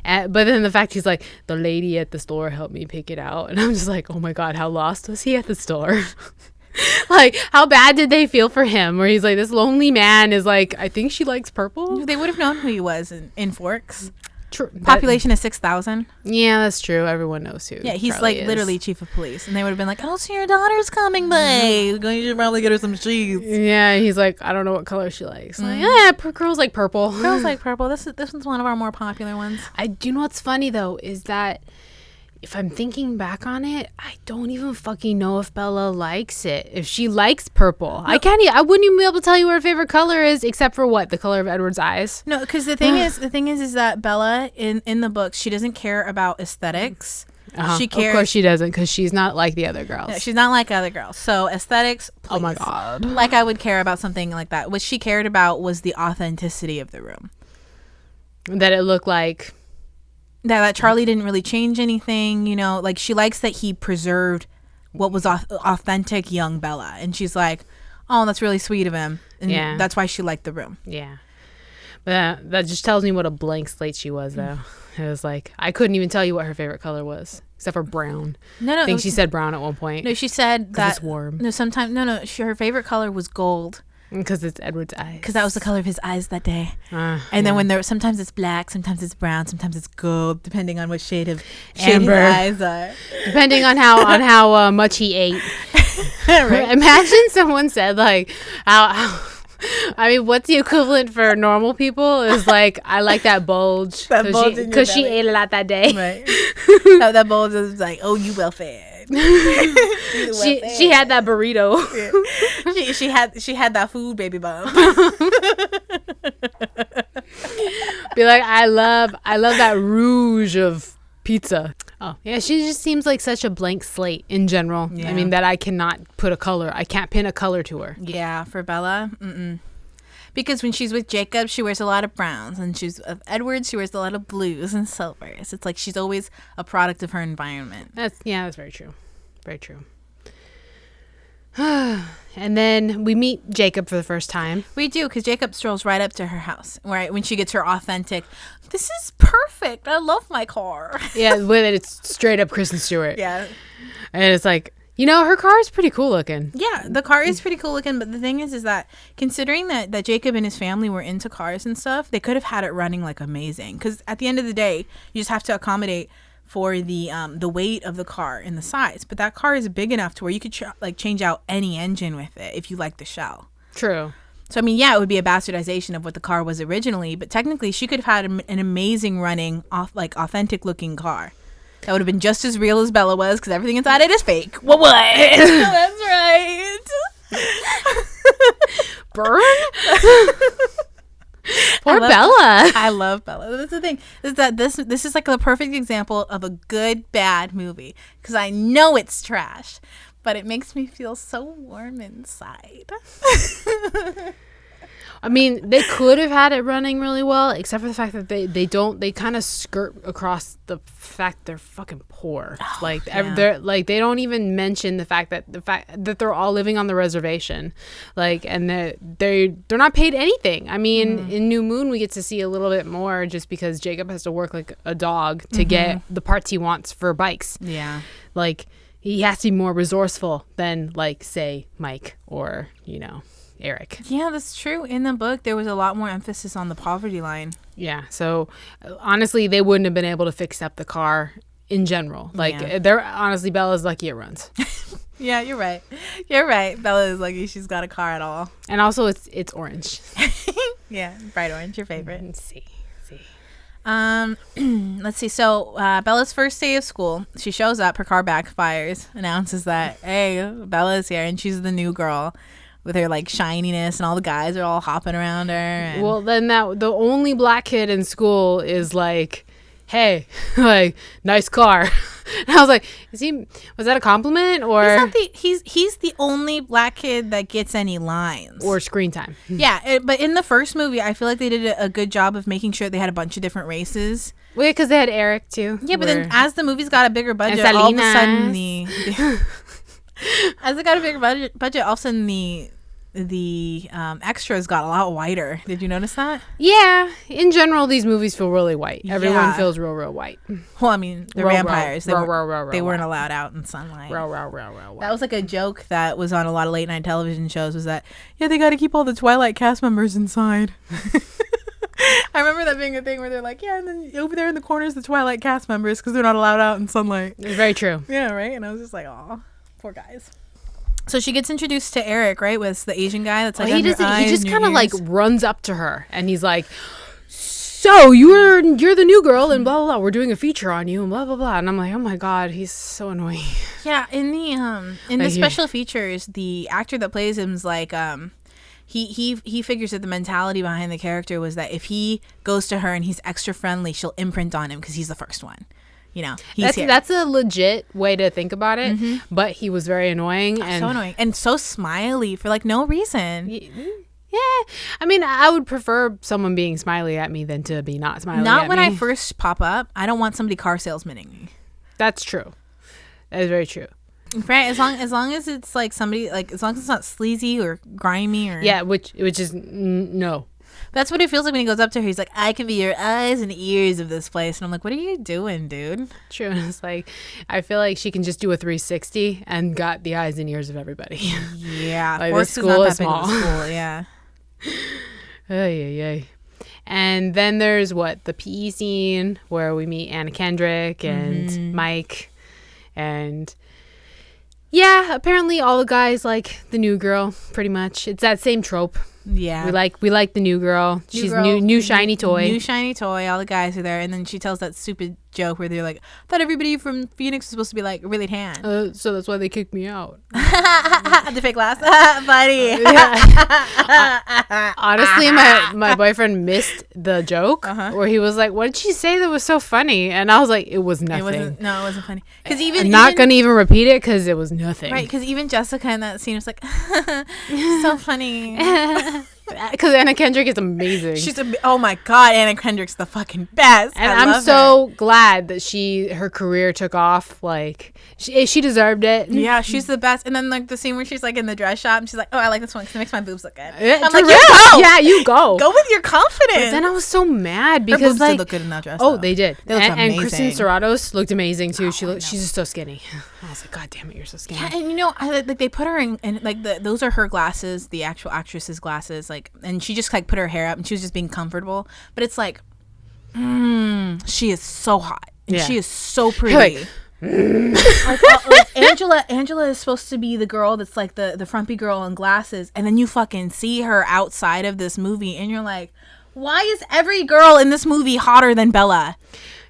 [SPEAKER 3] But then the fact he's like, the lady at the store helped me pick it out, and I'm just like, oh my god, how lost was he at the store? Like, how bad did they feel for him, where he's like, this lonely man is like, I think she likes purple.
[SPEAKER 2] They would have known who he was in Forks.
[SPEAKER 3] True.
[SPEAKER 2] Population is 6,000.
[SPEAKER 3] Yeah, that's true. Everyone knows who.
[SPEAKER 2] Yeah, he's
[SPEAKER 3] Charlie
[SPEAKER 2] like
[SPEAKER 3] is.
[SPEAKER 2] literally chief of police, and they would have been like, "Oh, so your daughter's coming, babe. You should probably get her some sheets."
[SPEAKER 3] Yeah, he's like, I don't know what color she likes. Like, yeah, girls like purple.
[SPEAKER 2] Girls like purple. This one's one of our more popular ones.
[SPEAKER 3] I do know what's funny though is that if I'm thinking back on it, I don't even fucking know if Bella likes it. If she likes purple, I wouldn't even be able to tell you what her favorite color is, except for what, the color of Edward's eyes.
[SPEAKER 2] No, because the thing is that Bella in the books, she doesn't care about aesthetics. She cares.
[SPEAKER 3] Of course she doesn't, because she's not like the other girls.
[SPEAKER 2] No, she's not like other girls. So aesthetics.
[SPEAKER 3] Oh my
[SPEAKER 2] please.
[SPEAKER 3] god.
[SPEAKER 2] Like I would care about something like that. What she cared about was the authenticity of the room.
[SPEAKER 3] That it looked like.
[SPEAKER 2] That Charlie didn't really change anything, you know, like she likes that he preserved what was authentic young Bella. And she's like, "Oh, that's really sweet of him." And
[SPEAKER 3] Yeah.
[SPEAKER 2] that's why she liked the room.
[SPEAKER 3] Yeah. But that just tells me what a blank slate she was, though. It was like, I couldn't even tell you what her favorite color was, except for brown.
[SPEAKER 2] No,
[SPEAKER 3] I think she said brown at one point.
[SPEAKER 2] No, she said
[SPEAKER 3] 'Cause
[SPEAKER 2] that
[SPEAKER 3] it's warm.
[SPEAKER 2] No, sometimes her favorite color was gold
[SPEAKER 3] Because it's Edward's eyes.
[SPEAKER 2] because that was the color of his eyes that day.
[SPEAKER 3] And
[SPEAKER 2] And then when sometimes it's black, sometimes it's brown, sometimes it's gold, depending on what shade his
[SPEAKER 3] Amber.
[SPEAKER 2] eyes are.
[SPEAKER 3] depending on how much he ate.
[SPEAKER 2] Right.
[SPEAKER 3] Imagine someone said like, how I mean, what's the equivalent for normal people is like, I like that bulge
[SPEAKER 2] That bulge in your
[SPEAKER 3] because she
[SPEAKER 2] belly.
[SPEAKER 3] ate a lot that day.
[SPEAKER 2] Right. that bulge is like, "Oh, you well fed."
[SPEAKER 3] She had that burrito.
[SPEAKER 2] Yeah. She had that food baby bump.
[SPEAKER 3] Be like, I love that rouge of pizza. Oh yeah, she just seems like such a blank slate in general.
[SPEAKER 2] Yeah.
[SPEAKER 3] I mean, that I cannot put a color. I can't pin a color to her.
[SPEAKER 2] Yeah, for Bella, because when she's with Jacob, she wears a lot of browns, and she's with Edward, she wears a lot of blues and silvers. It's like she's always a product of her environment.
[SPEAKER 3] That's very true. Very true. And then we meet Jacob for the first time.
[SPEAKER 2] We do, because Jacob strolls right up to her house, right when she gets her authentic. This is perfect. I love my car.
[SPEAKER 3] Yeah, with it, it's straight up Kristen Stewart.
[SPEAKER 2] Yeah.
[SPEAKER 3] And it's like, you know, her car is pretty cool looking.
[SPEAKER 2] Yeah, the car is pretty cool looking, but the thing is that considering that Jacob and his family were into cars and stuff, they could have had it running like amazing. Because at the end of the day, you just have to accommodate for the weight of the car and the size. But that car is big enough to where you could change out any engine with it if you like the shell.
[SPEAKER 3] True.
[SPEAKER 2] So I mean, yeah, it would be a bastardization of what the car was originally, but technically she could have had an amazing running, authentic looking car. That would have been just as real as Bella was, because everything inside it is fake. What? That's right.
[SPEAKER 3] Burn? Poor Bella.
[SPEAKER 2] I love Bella. That's the thing. Is that this is like the perfect example of a good bad movie, because I know it's trash, but it makes me feel so warm inside.
[SPEAKER 3] I mean, they could have had it running really well, except for the fact that they kind of skirt across the fact they're fucking poor. They're like, they don't even mention the fact that they're all living on the reservation, like, and they're not paid anything. I mean, in New Moon we get to see a little bit more, just because Jacob has to work like a dog to get the parts he wants for bikes.
[SPEAKER 2] Yeah,
[SPEAKER 3] like, he has to be more resourceful than, like, say, Mike or, Eric.
[SPEAKER 2] Yeah, that's true. In the book, there was a lot more emphasis on the poverty line.
[SPEAKER 3] Yeah, so honestly, they wouldn't have been able to fix up the car in general. Like, they're honestly, Bella's lucky it runs.
[SPEAKER 2] Yeah, you're right. You're right. Bella is lucky she's got a car at all.
[SPEAKER 3] And also, it's orange.
[SPEAKER 2] Yeah, bright orange, your favorite.
[SPEAKER 3] Let's see.
[SPEAKER 2] Let's see. So Bella's first day of school, she shows up. Her car backfires. Announces that, hey, Bella's here, and she's the new girl with her like shininess, and all the guys are all hopping around her. And
[SPEAKER 3] well, then the only black kid in school is like, hey, like, nice car. And I was like, was that a compliment, or
[SPEAKER 2] he's the only black kid that gets any lines
[SPEAKER 3] or screen time?
[SPEAKER 2] Yeah, but in the first movie, I feel like they did a good job of making sure they had a bunch of different races.
[SPEAKER 3] Well, because they had Eric too.
[SPEAKER 2] Yeah, but then as the movie's got a bigger budget, all of a sudden as it got a bigger budget, all of a sudden the extras got a lot whiter. Did you notice that?
[SPEAKER 3] Yeah, in general, these movies feel really white. Everyone feels real white.
[SPEAKER 2] Well, I mean, they're vampires. They
[SPEAKER 3] weren't
[SPEAKER 2] allowed out in sunlight.
[SPEAKER 3] That
[SPEAKER 2] That was like a joke that was on a lot of late night television shows, was that, yeah, they got to keep all the Twilight cast members inside. I remember that being a thing where they're like, yeah, and then over there in the corner is the Twilight cast members because they're not allowed out in sunlight.
[SPEAKER 3] It's very true.
[SPEAKER 2] Yeah, right? And I was just like, aw, poor guys. So she gets introduced to Eric, right? Was the Asian guy that's like,
[SPEAKER 3] he just kind of like runs up to her and he's like, so you're the new girl and blah blah blah, we're doing a feature on you and blah blah blah. And I'm like, oh my god, he's so annoying.
[SPEAKER 2] Yeah, in the special features, the actor that plays him's like, he figures that the mentality behind the character was that if he goes to her and he's extra friendly, she'll imprint on him because he's the first one. That's a legit way to think about it. Mm-hmm. But he was very annoying. So annoying. And so smiley for like no reason.
[SPEAKER 3] Yeah. I mean, I would prefer someone being smiley at me than to be not smiling at me.
[SPEAKER 2] Not when I first pop up. I don't want somebody car salesmaning me.
[SPEAKER 3] That's true. That is very true.
[SPEAKER 2] Right, as long as it's like somebody, like, as long as it's not sleazy or grimy or...
[SPEAKER 3] Yeah, which is no.
[SPEAKER 2] That's what it feels like when he goes up to her. He's like, I can be your eyes and ears of this place. And I'm like, what are you doing, dude?
[SPEAKER 3] True. And it's like, I feel like she can just do a 360 and got the eyes and ears of everybody.
[SPEAKER 2] Yeah.
[SPEAKER 3] Like, this school is small.
[SPEAKER 2] School, yeah.
[SPEAKER 3] Ay. And then there's the PE scene where we meet Anna Kendrick and Mike. And yeah, apparently all the guys like the new girl, pretty much. It's that same trope.
[SPEAKER 2] Yeah,
[SPEAKER 3] we like the new girl. She's new shiny toy.
[SPEAKER 2] New shiny toy. All the guys are there, and then she tells that stupid joke where they're like, "I thought everybody from Phoenix was supposed to be like really tan."
[SPEAKER 3] So that's why they kicked me out.
[SPEAKER 2] The fake laugh, buddy.
[SPEAKER 3] Honestly, my boyfriend missed the joke where he was like, "What did she say that was so funny?" And I was like, "It was nothing."
[SPEAKER 2] It wasn't funny. Because
[SPEAKER 3] I'm not gonna even repeat it because it was nothing.
[SPEAKER 2] Right? Because even Jessica in that scene was like, "So funny."
[SPEAKER 3] Because Anna Kendrick is amazing.
[SPEAKER 2] Oh my god, Anna Kendrick's the fucking best.
[SPEAKER 3] And I'm so glad that her career took off. Like, she deserved it.
[SPEAKER 2] Yeah, she's the best. And then like the scene where she's like in the dress shop and she's like, oh, I like this one because it makes my boobs look good. I'm like,
[SPEAKER 3] yeah, you go.
[SPEAKER 2] Go with your confidence.
[SPEAKER 3] But then I was so mad because
[SPEAKER 2] her boobs did look good in that dress.
[SPEAKER 3] Oh, they did.
[SPEAKER 2] They looked amazing.
[SPEAKER 3] And Kristen Serratos looked amazing too. She's just so skinny. I was like, God damn it, you're so skinny.
[SPEAKER 2] Yeah, and they put her in like those are her glasses, the actual actress's glasses, like, and she just like put her hair up and she was just being comfortable. But it's like, she is so hot. And she is so pretty. Like Angela is supposed to be the girl that's like the frumpy girl in glasses, and then you fucking see her outside of this movie and you're like, why is every girl in this movie hotter than Bella?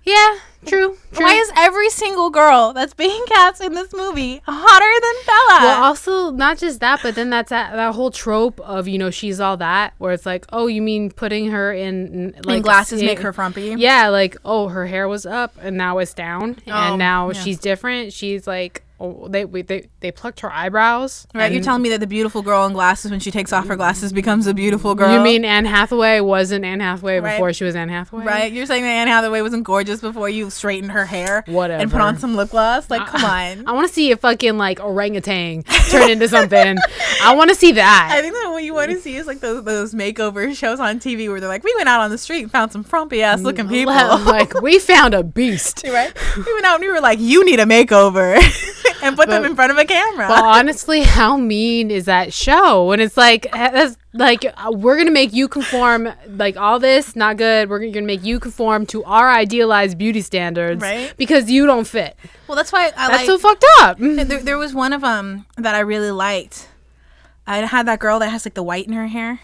[SPEAKER 3] Yeah, true.
[SPEAKER 2] Why is every single girl that's being cast in this movie hotter than Bella?
[SPEAKER 3] Well, also not just that, but then that's that whole trope of, you know, she's all that, where it's like, oh, you mean putting her in like
[SPEAKER 2] and glasses make her frumpy.
[SPEAKER 3] Yeah, like, oh, her hair was up and now it's down, and now she's different. She's like, oh, they plucked her eyebrows.
[SPEAKER 2] Right, you're telling me that the beautiful girl in glasses, when she takes off her glasses, becomes a beautiful girl?
[SPEAKER 3] You mean Anne Hathaway wasn't Anne Hathaway before she was Anne Hathaway?
[SPEAKER 2] Right, you're saying that Anne Hathaway wasn't gorgeous before you straightened her hair,
[SPEAKER 3] whatever,
[SPEAKER 2] and put on some lip gloss? Like, come on.
[SPEAKER 3] I want to see a fucking like orangutan turn into something. I want to see that.
[SPEAKER 2] I think that what you want to see is like those makeover shows on TV where they're like, we went out on the street and found some frumpy ass looking people.
[SPEAKER 3] Like, we found a beast.
[SPEAKER 2] Right? We went out and we were like, you need a makeover. And put them in front of a camera.
[SPEAKER 3] But honestly, how mean is that show? When it's like, that's like, we're gonna make you conform, like, all this not good. We're gonna make you conform to our idealized beauty standards,
[SPEAKER 2] right?
[SPEAKER 3] Because you don't fit.
[SPEAKER 2] Well, that's why
[SPEAKER 3] that's so fucked up.
[SPEAKER 2] There was one of them that I really liked. I had that girl that has like the white in her hair.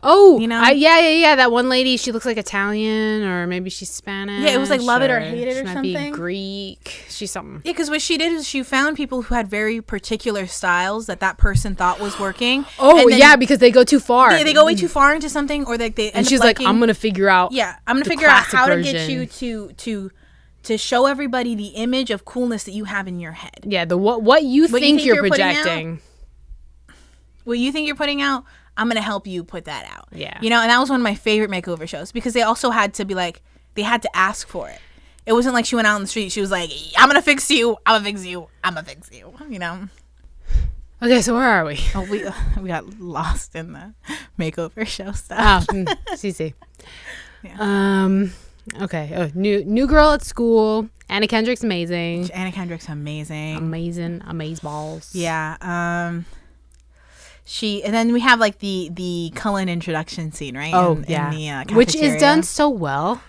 [SPEAKER 3] Oh,
[SPEAKER 2] you know,
[SPEAKER 3] yeah. That one lady, she looks like Italian, or maybe she's Spanish.
[SPEAKER 2] Yeah, it was like Love It or Hate It or
[SPEAKER 3] she
[SPEAKER 2] something.
[SPEAKER 3] might be Greek. She's something.
[SPEAKER 2] Yeah, because what she did is she found people who had very particular styles that person thought was working.
[SPEAKER 3] Oh, yeah, because they go too far.
[SPEAKER 2] Yeah, they go way too far into something, or like they.
[SPEAKER 3] And she's like, I'm gonna figure out.
[SPEAKER 2] Yeah, I'm gonna figure out how to get you to show everybody the image of coolness that you have in your head.
[SPEAKER 3] Yeah, what you think you're projecting.
[SPEAKER 2] What you think you're putting out, I'm going to help you put that out.
[SPEAKER 3] Yeah.
[SPEAKER 2] You know, and that was one of my favorite makeover shows because they also had to be like, they had to ask for it. It wasn't like she went out on the street. She was like, I'm going to fix you. I'm going to fix you. I'm going to fix you. You know?
[SPEAKER 3] Okay, so where are we?
[SPEAKER 2] Oh, we got lost in the makeover show stuff.
[SPEAKER 3] CC. Yeah. Okay. Oh, new girl at school. Anna Kendrick's amazing.
[SPEAKER 2] Anna Kendrick's amazing.
[SPEAKER 3] Amazeballs.
[SPEAKER 2] Yeah. And then we have like the Cullen introduction scene, right?
[SPEAKER 3] Oh,
[SPEAKER 2] in the
[SPEAKER 3] which is done so well.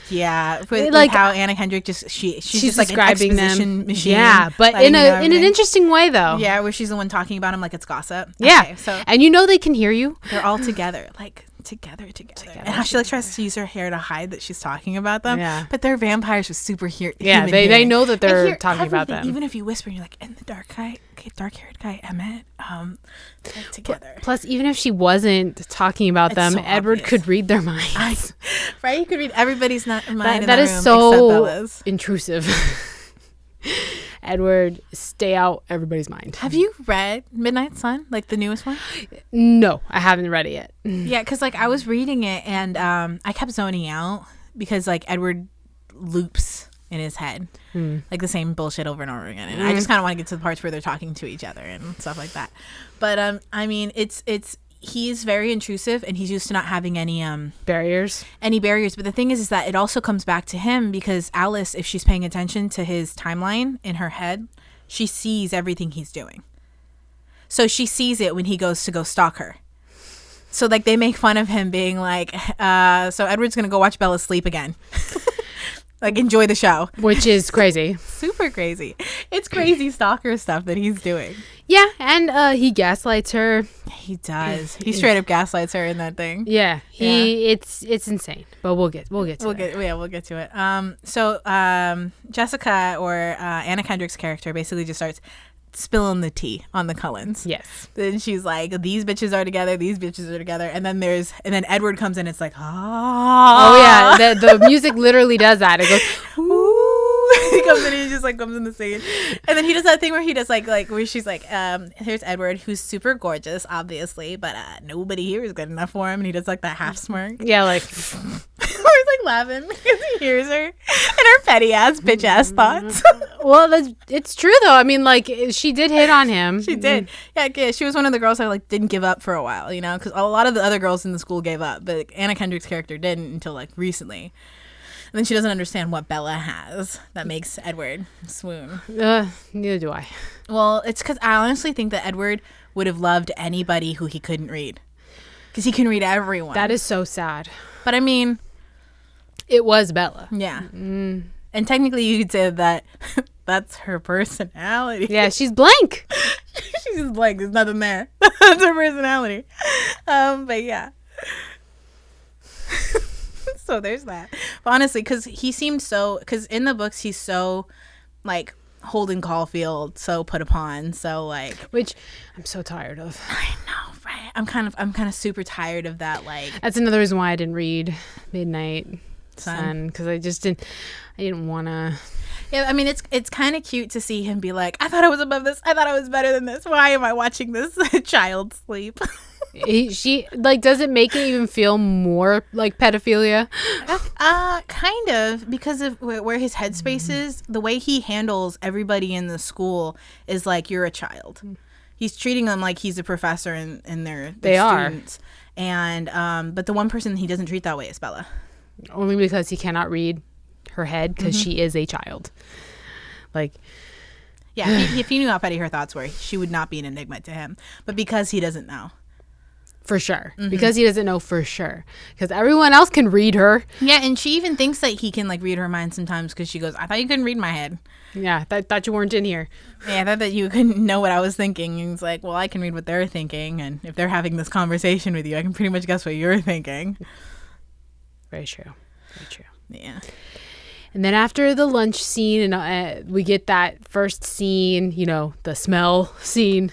[SPEAKER 2] Yeah, with how Anna Kendrick she's just like
[SPEAKER 3] describing
[SPEAKER 2] an exposition machine.
[SPEAKER 3] Yeah, but in an interesting way though.
[SPEAKER 2] Yeah, where she's the one talking about him like it's gossip.
[SPEAKER 3] Yeah,
[SPEAKER 2] okay, so
[SPEAKER 3] and you know they can hear you.
[SPEAKER 2] They're all together, like together. And how she like tries to use her hair to hide that she's talking about them.
[SPEAKER 3] Yeah,
[SPEAKER 2] but they're vampires with super human
[SPEAKER 3] they know that they're talking about them.
[SPEAKER 2] Even if you whisper, you're like, and the dark-haired guy Emmett, like, together.
[SPEAKER 3] Plus, even if she wasn't talking about them, so Edward could read their minds.
[SPEAKER 2] Right, he could read everybody's mind in the room.
[SPEAKER 3] That is so intrusive. Edward, stay out everybody's mind.
[SPEAKER 2] Have you read Midnight Sun, like the newest one?
[SPEAKER 3] No, I haven't read it yet.
[SPEAKER 2] Yeah, because like I was reading it and I kept zoning out because like Edward loops in his head like the same bullshit over and over again, and I just kind of want to get to the parts where they're talking to each other and stuff like that. But I mean, he's very intrusive and he's used to not having any
[SPEAKER 3] barriers.
[SPEAKER 2] But the thing is that it also comes back to him because Alice, if she's paying attention to his timeline in her head, she sees everything he's doing. So she sees it when he goes to go stalk her. So like they make fun of him being like, so Edward's gonna go watch Bella sleep again. Like, enjoy the show.
[SPEAKER 3] Which is crazy.
[SPEAKER 2] Super crazy. It's crazy stalker stuff that he's doing.
[SPEAKER 3] Yeah, and he gaslights her.
[SPEAKER 2] He does. He straight up gaslights her in that thing.
[SPEAKER 3] Yeah. It's insane. But we'll get to it.
[SPEAKER 2] We'll get to it. So Jessica, or Anna Kendrick's character, basically just starts spilling the tea on the Cullens.
[SPEAKER 3] Yes.
[SPEAKER 2] Then she's like, these bitches are together, and then Edward comes in, it's like,
[SPEAKER 3] oh yeah, the music literally does that. It goes
[SPEAKER 2] ooh. He comes in and he just like comes in the scene, and then he does that thing where he does like where she's like, here's Edward, who's super gorgeous obviously, but nobody here is good enough for him, and he does like that half smirk.
[SPEAKER 3] Yeah, like
[SPEAKER 2] he's like laughing because he hears her and her petty ass bitch ass thoughts.
[SPEAKER 3] Well, it's true though. I mean, like, she did hit on him.
[SPEAKER 2] She did. Yeah, she was one of the girls that like didn't give up for a while, you know, because a lot of the other girls in the school gave up, but Anna Kendrick's character didn't until like recently. And then she doesn't understand what Bella has that makes Edward swoon.
[SPEAKER 3] Neither do I.
[SPEAKER 2] Well, it's because I honestly think that Edward would have loved anybody who he couldn't read, because he can read everyone.
[SPEAKER 3] That is so sad.
[SPEAKER 2] But I mean,
[SPEAKER 3] it was Bella.
[SPEAKER 2] Yeah. And technically you could say that that's her personality.
[SPEAKER 3] Yeah, she's blank.
[SPEAKER 2] She's just blank. There's nothing there. That's her personality. But yeah. So there's that. But honestly, because he seemed so, because in the books he's so like Holden Caulfield, so put upon, so like,
[SPEAKER 3] which I'm so tired of.
[SPEAKER 2] I know, right? I'm kind of super tired of that. Like,
[SPEAKER 3] that's another reason why I didn't read Midnight Sun, because I didn't want to.
[SPEAKER 2] Yeah, I mean, it's kind of cute to see him be like, I thought I was above this. I thought I was better than this. Why am I watching this child sleep?
[SPEAKER 3] She like, does it make it even feel more like pedophilia?
[SPEAKER 2] Kind of, because of where his headspace is. The way he handles everybody in the school is like, you're a child. He's treating them like he's a professor and they're students. And but the one person he doesn't treat that way is Bella.
[SPEAKER 3] Only because he cannot read her head, because she is a child. Like,
[SPEAKER 2] yeah, if he knew how petty her thoughts were, she would not be an enigma to him. But because he doesn't know.
[SPEAKER 3] For sure. Because he doesn't know for sure. Because everyone else can read her.
[SPEAKER 2] Yeah, and she even thinks that he can like read her mind sometimes, because she goes, I thought you couldn't read my head.
[SPEAKER 3] Yeah, thought you weren't in here.
[SPEAKER 2] Yeah, I thought that you couldn't know what I was thinking. And he's like, well, I can read what they're thinking. And if they're having this conversation with you, I can pretty much guess what you're thinking.
[SPEAKER 3] Very true. Very true.
[SPEAKER 2] Yeah.
[SPEAKER 3] And then after the lunch scene, and we get that first scene, you know, the smell scene.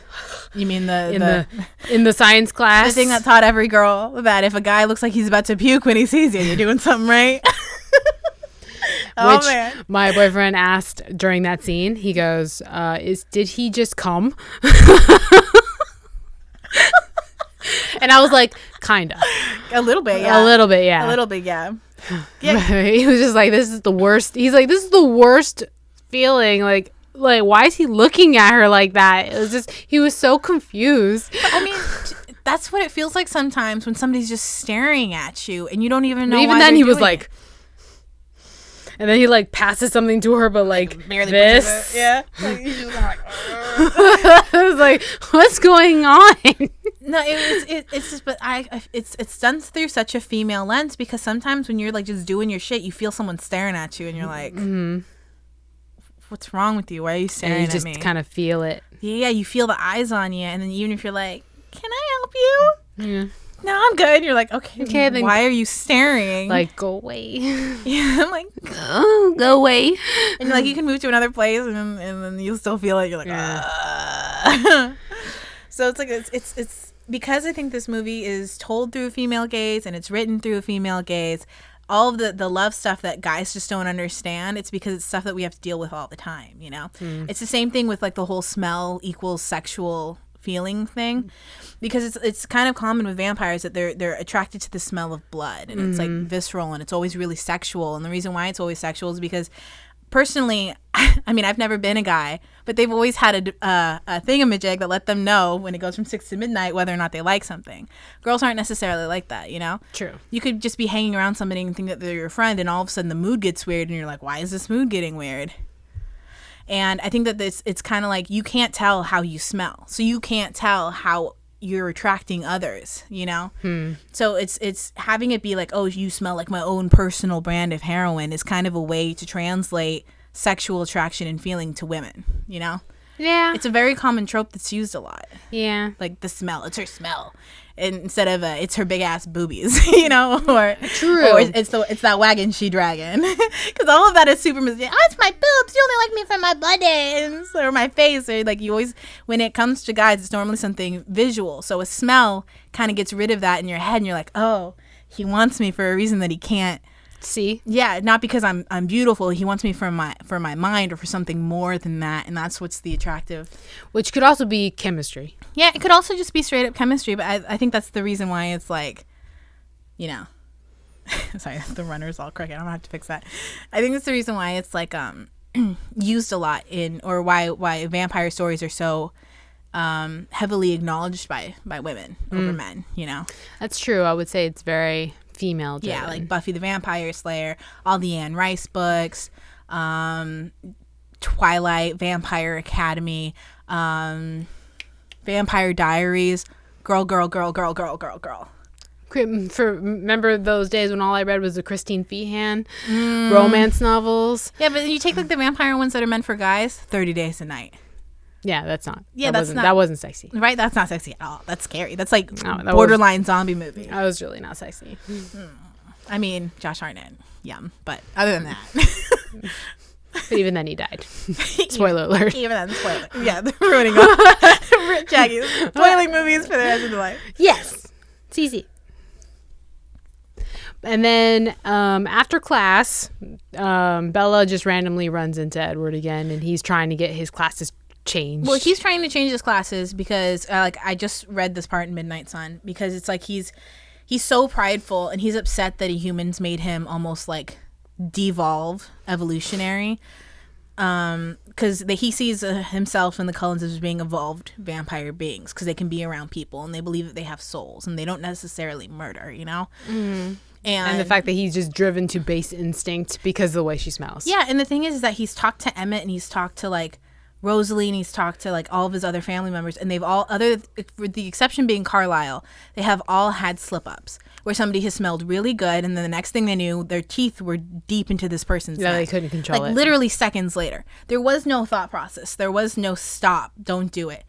[SPEAKER 2] You mean
[SPEAKER 3] in the science class?
[SPEAKER 2] The thing that taught every girl that if a guy looks like he's about to puke when he sees you, you're doing something right.
[SPEAKER 3] Which my boyfriend asked during that scene. He goes, did he just come? And I was like, kinda.
[SPEAKER 2] A little bit, yeah.
[SPEAKER 3] A little bit, yeah.
[SPEAKER 2] A little bit, yeah.
[SPEAKER 3] He was just like, this is the worst. He's like, this is the worst feeling. Like why is he looking at her like that? It was just, he was so confused.
[SPEAKER 2] But, I mean, that's what it feels like sometimes when somebody's just staring at you and you don't even know.
[SPEAKER 3] Even then he was like, and then he like passes something to her, but like
[SPEAKER 2] barely
[SPEAKER 3] this.
[SPEAKER 2] Yeah. Like, he's just like,
[SPEAKER 3] I was like, what's going on?
[SPEAKER 2] No, it's just, but it's done through such a female lens, because sometimes when you're like just doing your shit, you feel someone staring at you and you're like, what's wrong with you? Why are you staring at me?
[SPEAKER 3] You just kind of feel it.
[SPEAKER 2] Yeah, you feel the eyes on you, and then even if you're like, can I help you?
[SPEAKER 3] Yeah.
[SPEAKER 2] No, I'm good. You're like, okay, then why are you staring?
[SPEAKER 3] Like, go away.
[SPEAKER 2] Yeah, I'm like,
[SPEAKER 3] go away.
[SPEAKER 2] And like, you can move to another place, and then you'll still feel it. You're like, So it's like it's because I think this movie is told through a female gaze and it's written through a female gaze. All of the love stuff that guys just don't understand, it's because it's stuff that we have to deal with all the time, you know? It's the same thing with like the whole smell equals sexual feeling thing, because it's kind of common with vampires that they're attracted to the smell of blood, and it's like visceral, and it's always really sexual. And the reason why it's always sexual is because, personally, I mean, I've never been a guy, but they've always had a thingamajig that let them know when it goes from 6 to midnight whether or not they like something. Girls aren't necessarily like that, you know?
[SPEAKER 3] True.
[SPEAKER 2] You could just be hanging around somebody and think that they're your friend, and all of a sudden the mood gets weird, and you're like, why is this mood getting weird? And I think that it's kind of like, you can't tell how you smell, so you can't tell how you're attracting others, you know? So it's having it be like, oh, you smell like my own personal brand of heroin, is kind of a way to translate sexual attraction and feeling to women, you know?
[SPEAKER 3] Yeah.
[SPEAKER 2] It's a very common trope that's used a lot.
[SPEAKER 3] Yeah.
[SPEAKER 2] Like the smell, it's her smell. And instead of it's her big ass boobies, you know, or
[SPEAKER 3] True.
[SPEAKER 2] Or it's that wagon she dragging, because all of that is super. Oh, it's my boobs. You only like me for my buttons or my face, or like you always. When it comes to guys, it's normally something visual. So a smell kind of gets rid of that in your head, and you're like, oh, he wants me for a reason that he can't
[SPEAKER 3] see.
[SPEAKER 2] Yeah, not because I'm beautiful. He wants me for my mind, or for something more than that, and that's what's the attractive.
[SPEAKER 3] Which could also be chemistry.
[SPEAKER 2] Yeah, it could also just be straight up chemistry, but I think that's the reason why it's like, you know, sorry, the runner's all crooked. I'm gonna have to fix that. I think that's the reason why it's like used a lot in, or why vampire stories are so heavily acknowledged by women over men. You know,
[SPEAKER 3] that's true. I would say it's very female driven.
[SPEAKER 2] Yeah, like Buffy the Vampire Slayer, all the Anne Rice books, Twilight, Vampire Academy, Vampire Diaries, girl.
[SPEAKER 3] Remember those days when all I read was the Christine Feehan romance novels?
[SPEAKER 2] Yeah, but you take like the vampire ones that are meant for guys, 30 Days a Night.
[SPEAKER 3] Yeah, that's not.
[SPEAKER 2] Yeah,
[SPEAKER 3] that wasn't sexy.
[SPEAKER 2] Right? That's not sexy at all. That's scary. That's like borderline zombie movie.
[SPEAKER 3] That was really not sexy.
[SPEAKER 2] I mean, Josh Hartnett, yum. But other than that,
[SPEAKER 3] But even then, he died. Spoiler alert.
[SPEAKER 2] even then, spoiler. Yeah, they're ruining all Jackie's spoiling movies for the rest of the life.
[SPEAKER 3] Yes, it's easy. And then after class, Bella just randomly runs into Edward again, and he's trying to get his classes changed.
[SPEAKER 2] Well, he's trying to change his classes because, like, I just read this part in Midnight Sun because it's like he's so prideful and he's upset that humans made him almost like devolve evolutionary. Because he sees himself and the Cullens as being evolved vampire beings because they can be around people and they believe that they have souls and they don't necessarily murder, you know?
[SPEAKER 3] Mm. And the fact that he's just driven to base instinct because of the way she smells.
[SPEAKER 2] Yeah, and the thing is that he's talked to Emmett and he's talked to, like, Rosalie and he's talked to, like, all of his other family members, and they've all, with the exception being Carlisle, they have all had slip-ups where somebody has smelled really good and then the next thing they knew, their teeth were deep into this person's neck.
[SPEAKER 3] They couldn't control it.
[SPEAKER 2] Like, literally seconds later. There was no thought process. There was no stop. Don't do it.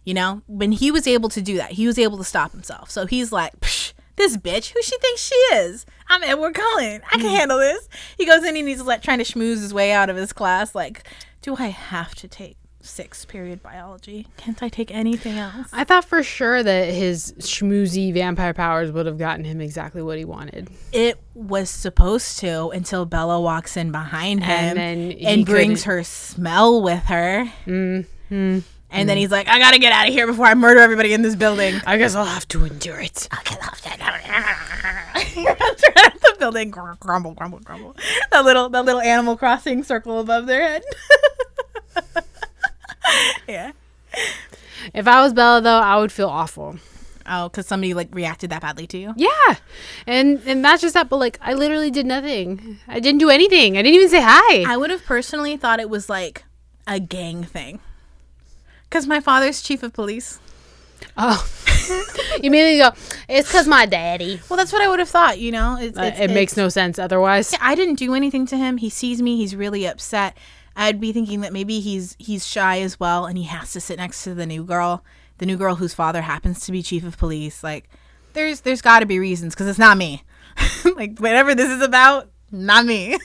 [SPEAKER 2] You know? When he was able to do that, he was able to stop himself. So he's like, psh, this bitch, who she thinks she is? I'm Edward Cullen. I can handle this. He goes in and he's like trying to schmooze his way out of his class. Like, do I have to take 6th period biology? Can't I take anything else?
[SPEAKER 3] I thought for sure that his schmoozy vampire powers would have gotten him exactly what he wanted.
[SPEAKER 2] It was supposed to until Bella walks in behind him and brings her smell with her.
[SPEAKER 3] Mm-hmm.
[SPEAKER 2] And then he's like, I gotta get out of here before I murder everybody in this building.
[SPEAKER 3] I guess I'll have to endure it.
[SPEAKER 2] He runs around the building, grumble, grumble, grumble. That little Animal Crossing circle above their head. Yeah.
[SPEAKER 3] If I was Bella, though, I would feel awful.
[SPEAKER 2] Oh, because somebody like reacted that badly to you?
[SPEAKER 3] Yeah. And not just that, but like I literally did nothing. I didn't do anything. I didn't even say hi.
[SPEAKER 2] I would have personally thought it was like a gang thing. Because my father's chief of police.
[SPEAKER 3] Oh. You immediately go, it's because my daddy.
[SPEAKER 2] Well, that's what I would have thought, you know?
[SPEAKER 3] It makes no sense otherwise.
[SPEAKER 2] Yeah, I didn't do anything to him. He sees me. He's really upset. I'd be thinking that maybe he's shy as well, and he has to sit next to the new girl whose father happens to be chief of police. Like, there's got to be reasons, because it's not me. Like, whatever this is about, not me.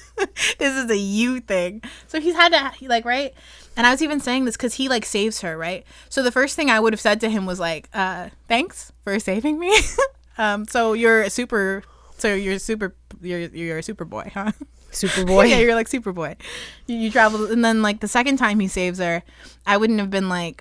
[SPEAKER 2] This is a you thing. So he's had to, like, right? And I was even saying this because he, like, saves her, right? So the first thing I would have said to him was, like, thanks for saving me. You're a super boy, huh?
[SPEAKER 3] Superboy?
[SPEAKER 2] Yeah, you're like Superboy. You traveled, and then, like, the second time he saves her, I wouldn't have been like,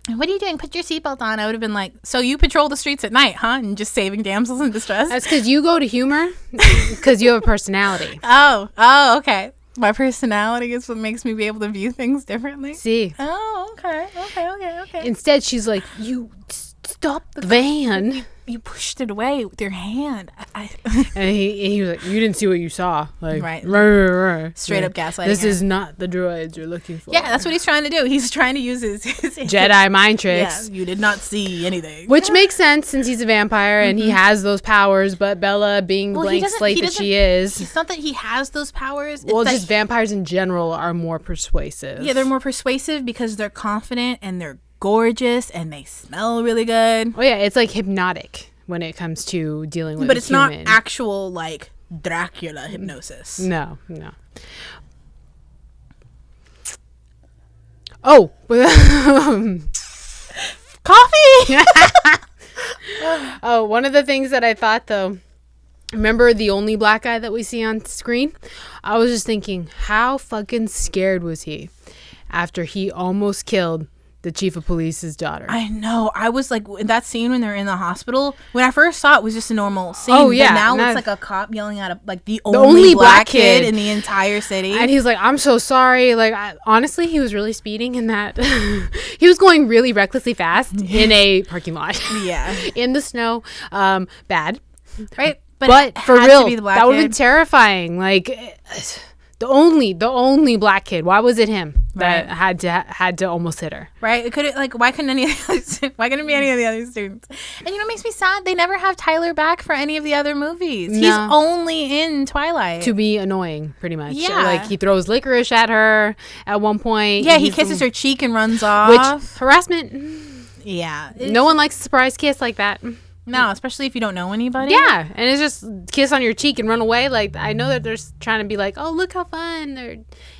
[SPEAKER 2] what are you doing? Put your seatbelt on. I would have been like, so you patrol the streets at night, huh? And just saving damsels in distress?
[SPEAKER 3] That's because you go to humor because you have a personality.
[SPEAKER 2] Oh, okay. My personality is what makes me be able to view things differently.
[SPEAKER 3] See.
[SPEAKER 2] Oh, okay.
[SPEAKER 3] Instead, she's like, you stop the van.
[SPEAKER 2] You pushed it away with your hand.
[SPEAKER 3] And he was like, you didn't see what you saw. Like,
[SPEAKER 2] right. Straight up gaslighting.
[SPEAKER 3] This is not the droids you're looking for.
[SPEAKER 2] Yeah, that's what he's trying to do. He's trying to use his
[SPEAKER 3] Jedi mind tricks.
[SPEAKER 2] Yeah, you did not see anything.
[SPEAKER 3] Which makes sense since he's a vampire and he has those powers, but Bella, being the blank slate that she is.
[SPEAKER 2] It's not that he has those powers.
[SPEAKER 3] Well, just vampires in general are more persuasive.
[SPEAKER 2] Yeah, they're more persuasive because they're confident and they're gorgeous and they smell really good.
[SPEAKER 3] Oh yeah, it's like hypnotic when it comes to dealing with
[SPEAKER 2] but it's
[SPEAKER 3] human.
[SPEAKER 2] Not actual like Dracula hypnosis.
[SPEAKER 3] No. Oh.
[SPEAKER 2] Coffee.
[SPEAKER 3] Oh, one of the things that I thought though, remember the only black guy that we see on screen? I was just thinking, how fucking scared was he after he almost killed the chief of police's daughter?
[SPEAKER 2] I know. I was like, in that scene when they're in the hospital, when I first saw it, was just a normal scene.
[SPEAKER 3] Oh, yeah.
[SPEAKER 2] But now it's like a cop yelling at the only black kid in the entire city.
[SPEAKER 3] And he's like, I'm so sorry. Like, honestly, he was really speeding in that. He was going really recklessly fast in a parking lot.
[SPEAKER 2] Yeah.
[SPEAKER 3] In the snow. Bad.
[SPEAKER 2] Right?
[SPEAKER 3] But for real, that would have been terrifying. Like, the only black kid. Why was it him that had to almost hit her?
[SPEAKER 2] Right? It could why couldn't it be any of the other students? And it makes me sad. They never have Tyler back for any of the other movies. No. He's only in Twilight
[SPEAKER 3] to be annoying, pretty much.
[SPEAKER 2] Yeah.
[SPEAKER 3] Like he throws licorice at her at one point.
[SPEAKER 2] Yeah, he kisses her cheek and runs off.
[SPEAKER 3] Which harassment.
[SPEAKER 2] Yeah.
[SPEAKER 3] No one likes a surprise kiss like that.
[SPEAKER 2] No, especially if you don't know anybody.
[SPEAKER 3] Yeah, and it's just kiss on your cheek and run away. Like, I know that they're trying to be like, oh, look how fun. They're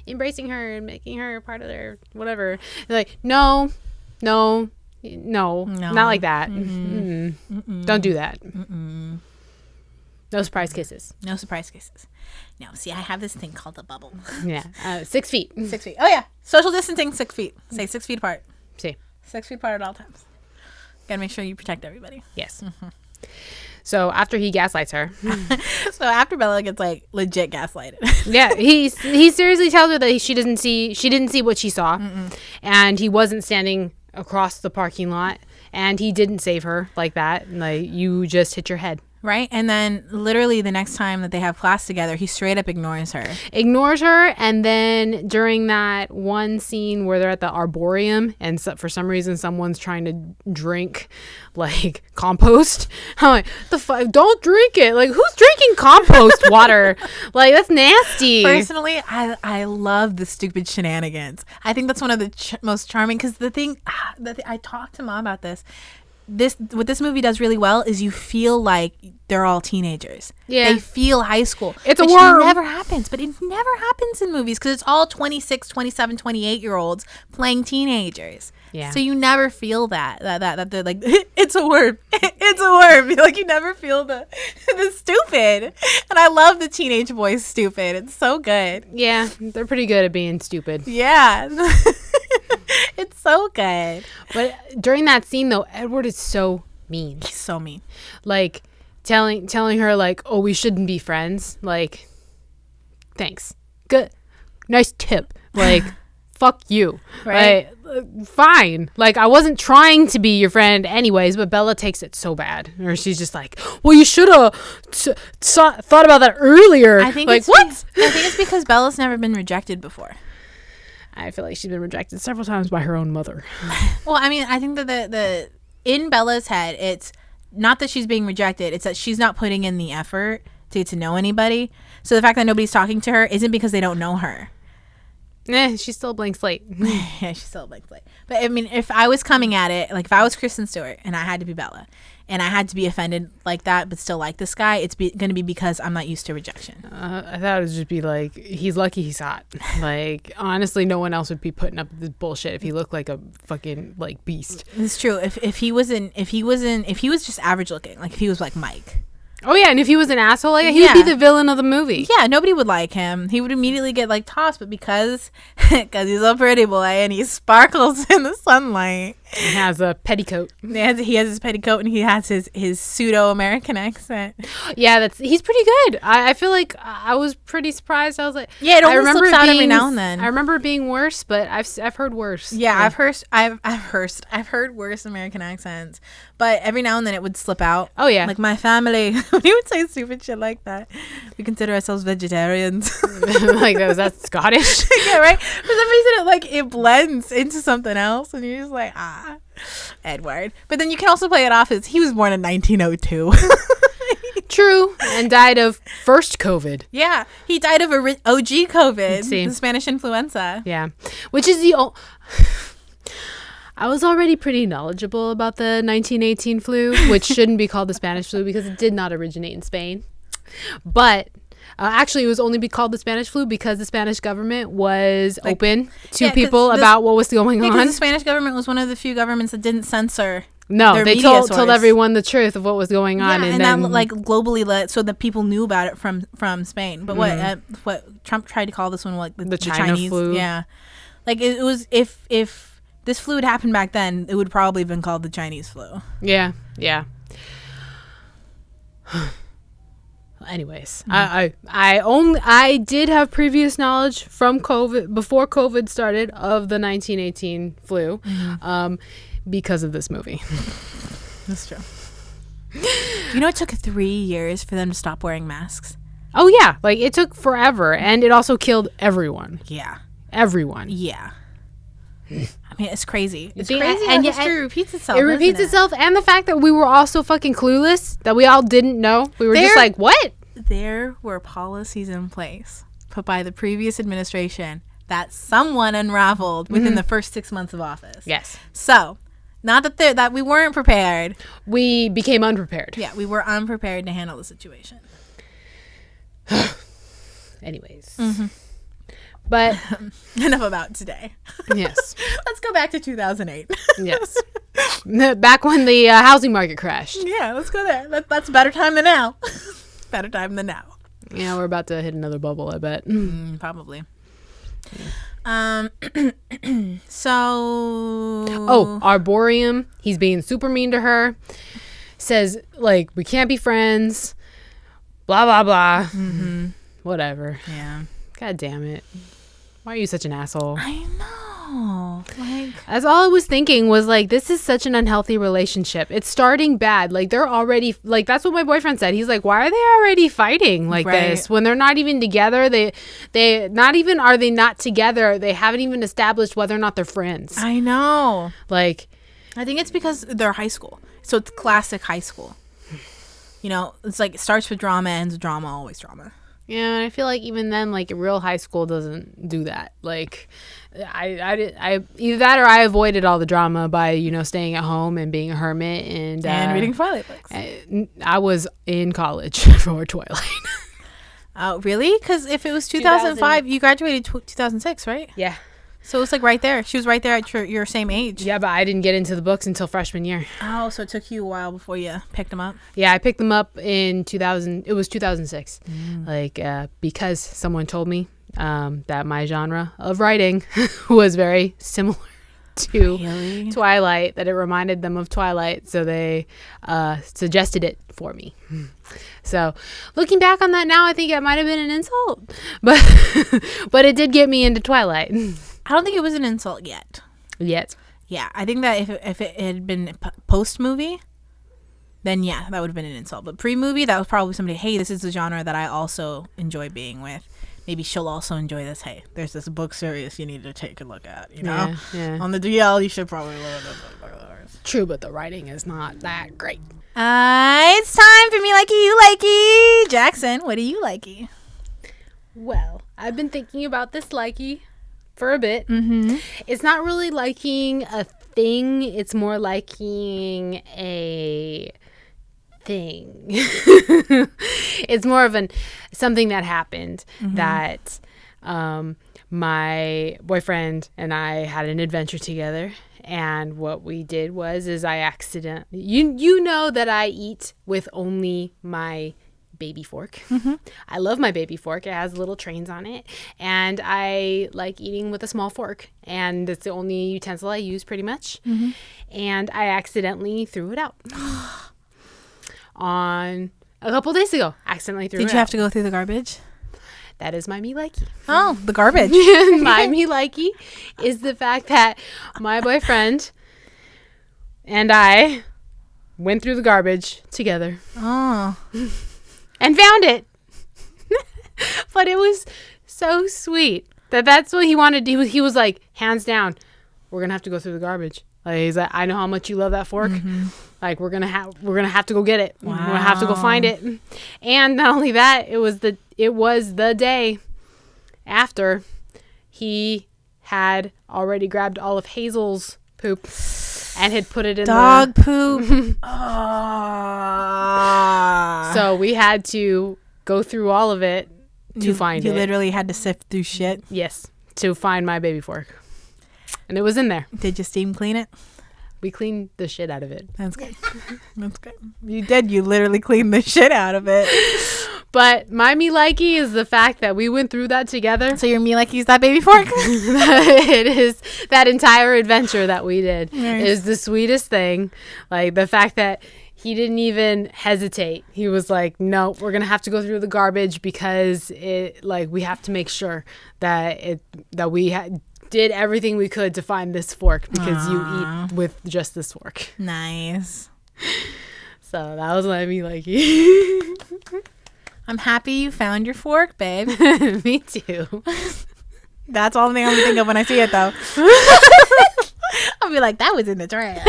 [SPEAKER 3] embracing her and making her part of their whatever. They're like, no, not like that. Don't do that. No surprise kisses.
[SPEAKER 2] No surprise kisses. No, see, I have this thing called a bubble.
[SPEAKER 3] Yeah, 6 feet.
[SPEAKER 2] 6 feet. Oh, yeah. Social distancing, 6 feet. Say 6 feet apart.
[SPEAKER 3] See,
[SPEAKER 2] 6 feet apart at all times. Gotta make sure you protect everybody.
[SPEAKER 3] yes. So after he gaslights her,
[SPEAKER 2] So after Bella gets like legit gaslighted.
[SPEAKER 3] yeah, he seriously tells her that she didn't see what she saw, and he wasn't standing across the parking lot, and he didn't save her like that. Like, you just hit your head.
[SPEAKER 2] Right? And then literally the next time that they have class together, he straight up ignores her.
[SPEAKER 3] And then during that one scene where they're at the arboreum and for some reason someone's trying to drink like compost, I'm like, the fuck, don't drink it. Like, who's drinking compost water? Like, that's nasty.
[SPEAKER 2] Personally, I love the stupid shenanigans. I think that's one of the most charming, because the thing that I talked to Mom about this. What this movie does really well is you feel like they're all teenagers.
[SPEAKER 3] Yeah.
[SPEAKER 2] They feel high school.
[SPEAKER 3] It's
[SPEAKER 2] which
[SPEAKER 3] a worm.
[SPEAKER 2] never happens, but it never happens in movies because it's all 26, 27, 28-year-olds playing teenagers.
[SPEAKER 3] Yeah.
[SPEAKER 2] So you never feel that they're like, it's a worm. It's a worm. Like, you never feel the stupid. And I love the teenage boys stupid. It's so good.
[SPEAKER 3] Yeah, they're pretty good at being stupid.
[SPEAKER 2] Yeah. It's so good.
[SPEAKER 3] But during that scene, though, Edward is so mean.
[SPEAKER 2] He's so mean.
[SPEAKER 3] Like, telling her, like, oh, we shouldn't be friends. Like, thanks. Good. Nice tip. Like, fuck you.
[SPEAKER 2] Right.
[SPEAKER 3] Like, fine. Like, I wasn't trying to be your friend anyways, but Bella takes it so bad. Or she's just like, well, you should have thought about that earlier.
[SPEAKER 2] I think
[SPEAKER 3] like,
[SPEAKER 2] it's
[SPEAKER 3] what?
[SPEAKER 2] I think it's because Bella's never been rejected before.
[SPEAKER 3] I feel like she's been rejected several times by her own mother.
[SPEAKER 2] Well, I mean, I think that the in Bella's head, it's not that she's being rejected. It's that she's not putting in the effort to get to know anybody. So the fact that nobody's talking to her isn't because they don't know her.
[SPEAKER 3] She's still a blank slate.
[SPEAKER 2] Yeah, she's still a blank slate. But I mean, if I was coming at it, like if I was Kristen Stewart and I had to be Bella and I had to be offended like that but still like this guy, it's going to be because I'm not used to rejection.
[SPEAKER 3] I thought it would just be like, he's lucky he's hot. Like, honestly, no one else would be putting up with this bullshit if he looked like a fucking like beast.
[SPEAKER 2] It's true. If he was just average looking, like if he was like Mike.
[SPEAKER 3] Oh yeah, and if he was an asshole, like, he would be the villain of the movie.
[SPEAKER 2] Yeah, nobody would like him. He would immediately get like tossed, but because he's a pretty boy and he sparkles in the sunlight.
[SPEAKER 3] He has a petticoat.
[SPEAKER 2] He has his petticoat and he has his pseudo American accent.
[SPEAKER 3] Yeah, he's pretty good. I feel like I was pretty surprised. I was like,
[SPEAKER 2] yeah, it only slips out every now and then.
[SPEAKER 3] I remember it being worse, but I've heard worse.
[SPEAKER 2] Yeah, I've heard worse American accents, but every now and then it would slip out.
[SPEAKER 3] Oh yeah,
[SPEAKER 2] like my family. He would say stupid shit like that. We consider ourselves vegetarians.
[SPEAKER 3] Like was that Scottish?
[SPEAKER 2] Yeah, right. For some reason, it blends into something else, and you're just like, Edward. But then you can also play it off as he was born in 1902.
[SPEAKER 3] True, and died of first COVID.
[SPEAKER 2] Yeah, he died of OG COVID,
[SPEAKER 3] the
[SPEAKER 2] Spanish influenza.
[SPEAKER 3] Yeah, which is I was already pretty knowledgeable about the 1918 flu, which shouldn't be called the Spanish flu because it did not originate in Spain. But actually, it was only be called the Spanish flu because the Spanish government was open to people about what was going on.
[SPEAKER 2] Because the Spanish government was one of the few governments that didn't censor.
[SPEAKER 3] No, they told everyone the truth of what was going on,
[SPEAKER 2] and then that globally so that people knew about it from Spain. But what Trump tried to call this one the
[SPEAKER 3] China
[SPEAKER 2] Chinese
[SPEAKER 3] flu.
[SPEAKER 2] Yeah, like it was if this flu had happened back then, it would probably have been called the Chinese flu.
[SPEAKER 3] Yeah. Anyways, I did have previous knowledge from COVID before COVID started of the 1918 flu, because of this movie.
[SPEAKER 2] That's true. You know, it took 3 years for them to stop wearing masks.
[SPEAKER 3] Oh yeah, like it took forever, and it also killed everyone.
[SPEAKER 2] Yeah,
[SPEAKER 3] everyone.
[SPEAKER 2] Yeah. I mean, it's crazy. It's
[SPEAKER 3] crazy,
[SPEAKER 2] crazy
[SPEAKER 3] and
[SPEAKER 2] history repeats itself.
[SPEAKER 3] It repeats itself, and the fact that we were all so fucking clueless that we all didn't know. We were just like, what?
[SPEAKER 2] There were policies in place put by the previous administration that someone unraveled within the first 6 months of office.
[SPEAKER 3] Yes.
[SPEAKER 2] So Not that we weren't prepared.
[SPEAKER 3] We became unprepared.
[SPEAKER 2] Yeah, we were unprepared to handle the situation.
[SPEAKER 3] Anyways. But
[SPEAKER 2] enough about today.
[SPEAKER 3] Yes.
[SPEAKER 2] Let's go back to 2008.
[SPEAKER 3] Yes. Back when the housing market crashed.
[SPEAKER 2] Yeah, let's go there. That's a better time than now. Better time than now.
[SPEAKER 3] Yeah, we're about to hit another bubble, I bet.
[SPEAKER 2] Probably. So.
[SPEAKER 3] Oh, Arboreum. He's being super mean to her. Says, like, we can't be friends. Blah, blah, blah. Whatever.
[SPEAKER 2] Yeah.
[SPEAKER 3] God damn it. Why are you such an asshole?
[SPEAKER 2] I know. Like.
[SPEAKER 3] That's all I was thinking was, like, this is such an unhealthy relationship. It's starting bad. Like, they're already, like, that's what my boyfriend said. He's like, why are they already fighting like this when they're not even together? They not even are they not together. They haven't even established whether or not they're friends.
[SPEAKER 2] I know.
[SPEAKER 3] Like,
[SPEAKER 2] I think it's because they're high school. So it's classic high school. You know, it's like it starts with drama, ends with drama, always drama.
[SPEAKER 3] yeah, I feel like even then, like, real high school doesn't do that. Like, I either that or I avoided all the drama by, you know, staying at home and being a hermit and
[SPEAKER 2] reading Twilight books.
[SPEAKER 3] I was in college for Twilight.
[SPEAKER 2] Oh, really? Because if it was 2005, you graduated 2006, right?
[SPEAKER 3] Yeah.
[SPEAKER 2] So it's like right there. She was right there at your same age.
[SPEAKER 3] Yeah, but I didn't get into the books until freshman year.
[SPEAKER 2] Oh, so it took you a while before you picked them up.
[SPEAKER 3] Yeah, I picked them up in 2000. It was 2006. Like, because someone told me that my genre of writing was very similar to Twilight, that it reminded them of Twilight. So they suggested it for me. So looking back on that now, I think it might have been an insult. But it did get me into Twilight.
[SPEAKER 2] I don't think it was an insult yet.
[SPEAKER 3] Yet.
[SPEAKER 2] Yeah, I think that if it had been post-movie, then yeah, that would have been an insult. But pre-movie, that was probably somebody, hey, this is the genre that I also enjoy being with. Maybe she'll also enjoy this. Hey, there's this book series you need to take a look at, you know?
[SPEAKER 3] Yeah.
[SPEAKER 2] On the DL, you should probably look at those.
[SPEAKER 3] True, but the writing is not that great.
[SPEAKER 2] It's time for me likey, you likey. Jackson, what do you likey?
[SPEAKER 3] Well, I've been thinking about this likey for a bit.
[SPEAKER 2] Mm-hmm.
[SPEAKER 3] It's not really liking a thing. It's more liking a thing. It's more of something that happened that my boyfriend and I had an adventure together. And what we did was I accidentally, you know that I eat with only my baby fork. I love my baby fork. It has little trains on it, and I like eating with a small fork, and it's the only utensil I use pretty much. And I accidentally threw it out on a couple days ago. Accidentally threw it out.
[SPEAKER 2] Did you have to go through the garbage?
[SPEAKER 3] That is my me likey.
[SPEAKER 2] Oh, the garbage.
[SPEAKER 3] My me likey is the fact that my boyfriend and I went through the garbage together.
[SPEAKER 2] Oh.
[SPEAKER 3] And found it. But it was so sweet that's what he wanted. He was like, hands down, we're gonna have to go through the garbage. Like, he's like, I know how much you love that fork. Like, we're gonna have to go get it.
[SPEAKER 2] Wow.
[SPEAKER 3] We're gonna have to go find it. And not only that, it was the day after he had already grabbed all of Hazel's poop and had put it in
[SPEAKER 2] dog
[SPEAKER 3] the
[SPEAKER 2] poop.
[SPEAKER 3] So we had to go through all of it to find it.
[SPEAKER 2] You literally had to sift through shit.
[SPEAKER 3] Yes, to find my baby fork. And it was in there.
[SPEAKER 2] Did you steam clean it?
[SPEAKER 3] We cleaned the shit out of it.
[SPEAKER 2] That's good. That's good. You did. You literally cleaned the shit out of it.
[SPEAKER 3] But my me likey is the fact that we went through that together.
[SPEAKER 2] So your me likey's that baby fork?
[SPEAKER 3] It is that entire adventure that we did.
[SPEAKER 2] Nice.
[SPEAKER 3] Is the sweetest thing. Like, the fact that he didn't even hesitate. He was like, no, we're going to have to go through the garbage because we have to make sure that we did everything we could to find this fork because you eat with just this fork.
[SPEAKER 2] Nice.
[SPEAKER 3] So that was my me likey.
[SPEAKER 2] I'm happy you found your fork, babe.
[SPEAKER 3] Me too.
[SPEAKER 2] That's all the thing I'm gonna think of when I see it, though. I'll be like, that was in the trash.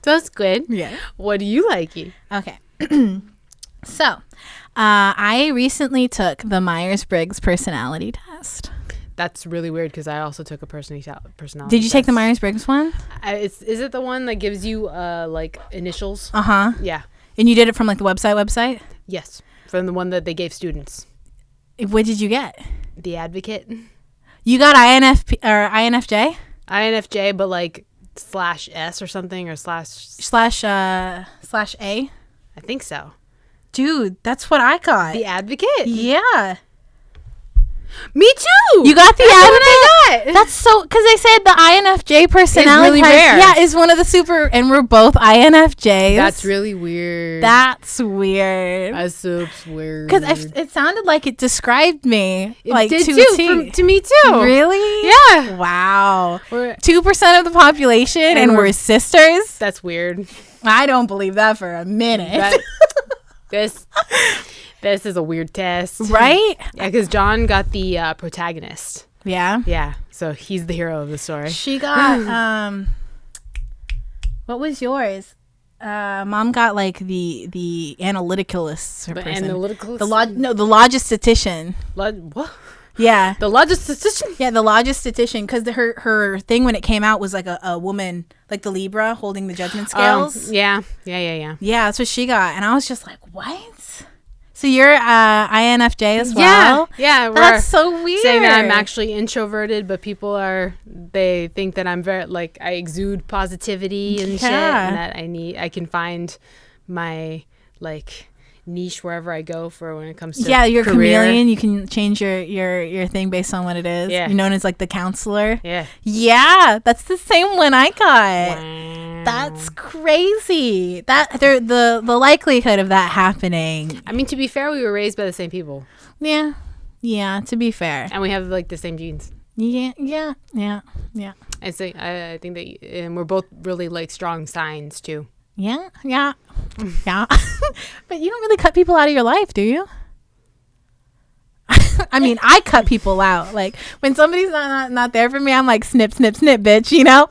[SPEAKER 3] So, Squid,
[SPEAKER 2] Yeah.
[SPEAKER 3] what do you likey?
[SPEAKER 2] Okay. So, I recently took the Myers-Briggs personality test.
[SPEAKER 3] That's really weird because I also took a personality
[SPEAKER 2] Did you take the
[SPEAKER 3] test.
[SPEAKER 2] Myers-Briggs one?
[SPEAKER 3] Is it the one that gives you like initials?
[SPEAKER 2] Uh-huh.
[SPEAKER 3] Yeah.
[SPEAKER 2] And you did it from like the website?
[SPEAKER 3] Yes. From the one that they gave students.
[SPEAKER 2] What did you get?
[SPEAKER 3] The Advocate.
[SPEAKER 2] You got INFP or INFJ?
[SPEAKER 3] INFJ, but like /S or something or
[SPEAKER 2] Slash A?
[SPEAKER 3] I think so.
[SPEAKER 2] Dude, that's what I got.
[SPEAKER 3] The Advocate.
[SPEAKER 2] Yeah.
[SPEAKER 3] Me too.
[SPEAKER 2] You got the
[SPEAKER 3] That's
[SPEAKER 2] advocate?
[SPEAKER 3] what I got.
[SPEAKER 2] That's so, because they said the INFJ personality
[SPEAKER 3] really
[SPEAKER 2] type,
[SPEAKER 3] rare.
[SPEAKER 2] yeah, is one of the super, and we're both INFJs.
[SPEAKER 3] That's really weird.
[SPEAKER 2] That's weird.
[SPEAKER 3] That's so weird.
[SPEAKER 2] Because it sounded like it described me,
[SPEAKER 3] It
[SPEAKER 2] like
[SPEAKER 3] did
[SPEAKER 2] to
[SPEAKER 3] too,
[SPEAKER 2] a T.
[SPEAKER 3] to me too.
[SPEAKER 2] Really?
[SPEAKER 3] Yeah.
[SPEAKER 2] Wow.
[SPEAKER 3] We're-
[SPEAKER 2] 2% of the population, and we're sisters?
[SPEAKER 3] That's weird.
[SPEAKER 2] I don't believe that for a minute.
[SPEAKER 3] That, this is a weird test.
[SPEAKER 2] Right?
[SPEAKER 3] Yeah, because John got the protagonist.
[SPEAKER 2] Yeah.
[SPEAKER 3] Yeah, so he's the hero of the story.
[SPEAKER 2] She got, what was yours? Mom got like the analyticalist
[SPEAKER 3] The
[SPEAKER 2] person.
[SPEAKER 3] analytical.
[SPEAKER 2] The logistician.
[SPEAKER 3] What?
[SPEAKER 2] Yeah.
[SPEAKER 3] The logistician.
[SPEAKER 2] Yeah, the logistician, because her thing when it came out was like a woman, like the Libra holding the judgment scales.
[SPEAKER 3] Yeah.
[SPEAKER 2] Yeah, that's what she got. And I was just like, what? So you're INFJ as well?
[SPEAKER 3] Yeah.
[SPEAKER 2] That's so weird.
[SPEAKER 3] Saying that I'm actually introverted, but they think that I'm very, like, I exude positivity and shit, and that I can find my, like, niche wherever I go for when it comes to
[SPEAKER 2] you're a
[SPEAKER 3] career.
[SPEAKER 2] chameleon. You can change your thing based on what it is.
[SPEAKER 3] Yeah.
[SPEAKER 2] You're known as like the counselor.
[SPEAKER 3] Yeah.
[SPEAKER 2] That's the same one I got.
[SPEAKER 3] Wow.
[SPEAKER 2] That's crazy. The likelihood of that happening.
[SPEAKER 3] I mean, to be fair, we were raised by the same people,
[SPEAKER 2] Yeah, to be fair.
[SPEAKER 3] and we have like the same genes.
[SPEAKER 2] Yeah.
[SPEAKER 3] I think that, and we're both really like strong signs too.
[SPEAKER 2] Yeah. But you don't really cut people out of your life, do you? I mean, I cut people out. Like when somebody's not there for me, I'm like snip, snip, snip, bitch. You know.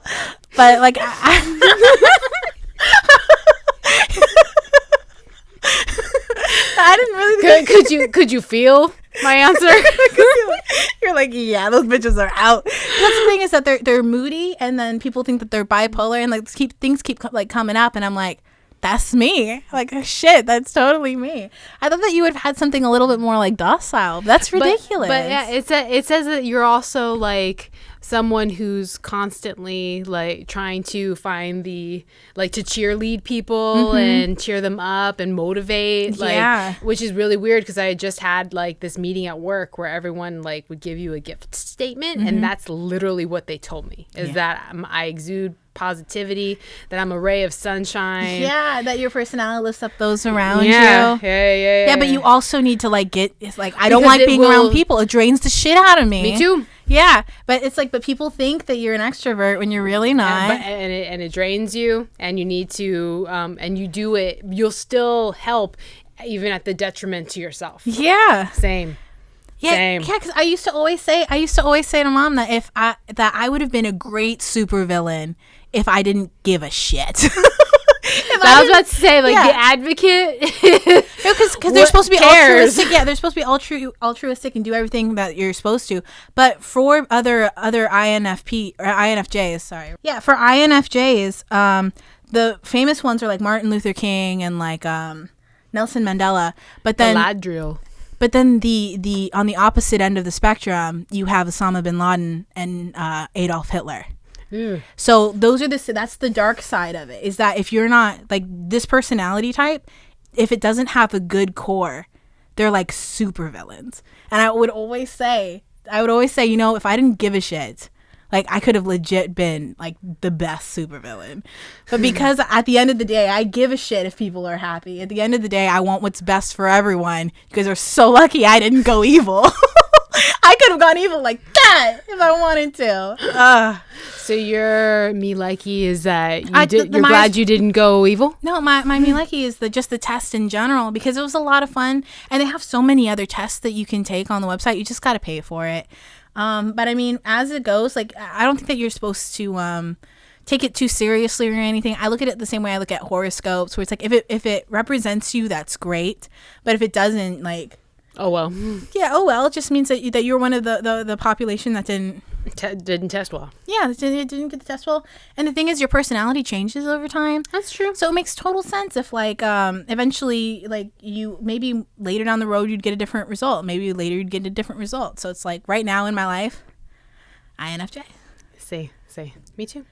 [SPEAKER 2] But like, I didn't really.
[SPEAKER 3] Could you feel my answer?
[SPEAKER 2] You're like, yeah, those bitches are out. That's the thing, is that they're moody, and then people think that they're bipolar, and like things keep like coming up, and I'm like, that's me. Like, shit, that's totally me. I thought that you would have had something a little bit more like docile. That's ridiculous.
[SPEAKER 3] But yeah, it says that you're also like someone who's constantly like trying to find to cheerlead people and cheer them up and motivate, like, which is really weird because I just had like this meeting at work where everyone like would give you a gift statement, and that's literally what they told me is that I exude positivity, that I'm a ray of sunshine.
[SPEAKER 2] Yeah, that your personality lifts up those around you.
[SPEAKER 3] Yeah,
[SPEAKER 2] but you also need to like it's like, I don't like being around people. It drains the shit out of me.
[SPEAKER 3] Me too.
[SPEAKER 2] Yeah, but it's like, but people think that you're an extrovert when you're really not.
[SPEAKER 3] And it drains you, and you need to and you do it, you'll still help even at the detriment to yourself.
[SPEAKER 2] Yeah.
[SPEAKER 3] Same.
[SPEAKER 2] Yeah, because I used to always say to Mom that I would have been a great supervillain if I didn't give a shit.
[SPEAKER 3] I was about to say, like, the Advocate.
[SPEAKER 2] Because they're supposed to be altruistic. Yeah, they're supposed to be altruistic and do everything that you're supposed to. But for other INFP or INFJs, sorry. Yeah, for INFJs, the famous ones are like Martin Luther King and like Nelson Mandela. But then
[SPEAKER 3] Galadriel.
[SPEAKER 2] But then the on the opposite end of the spectrum, you have Osama bin Laden and Adolf Hitler. So that's the dark side of it, is that if you're not like this personality type, if it doesn't have a good core, they're like super villains. And I would always say, you know, if I didn't give a shit, like I could have legit been like the best supervillain. But because at the end of the day, I give a shit if people are happy. At the end of the day, I want what's best for everyone. You guys are so lucky I didn't go evil. I could have gone evil like that if I wanted to.
[SPEAKER 3] So your me likey is that you're glad you didn't go evil?
[SPEAKER 2] No, my me likey is just the test in general, because it was a lot of fun, and they have so many other tests that you can take on the website. You just got to pay for it. But I mean, as it goes, like I don't think that you're supposed to take it too seriously or anything. I look at it the same way I look at horoscopes, where it's like if it represents you, that's great. But if it doesn't, like,
[SPEAKER 3] Oh well.
[SPEAKER 2] yeah, oh well, it just means that you're one of the population that didn't
[SPEAKER 3] Didn't test well.
[SPEAKER 2] Yeah, it didn't get the test well. And the thing is, your personality changes over time.
[SPEAKER 3] That's true.
[SPEAKER 2] So it makes total sense if, like, eventually, like, you maybe later down the road you'd get a different result. Maybe later you'd get a different result. So it's like right now in my life, INFJ.
[SPEAKER 3] See. Me too.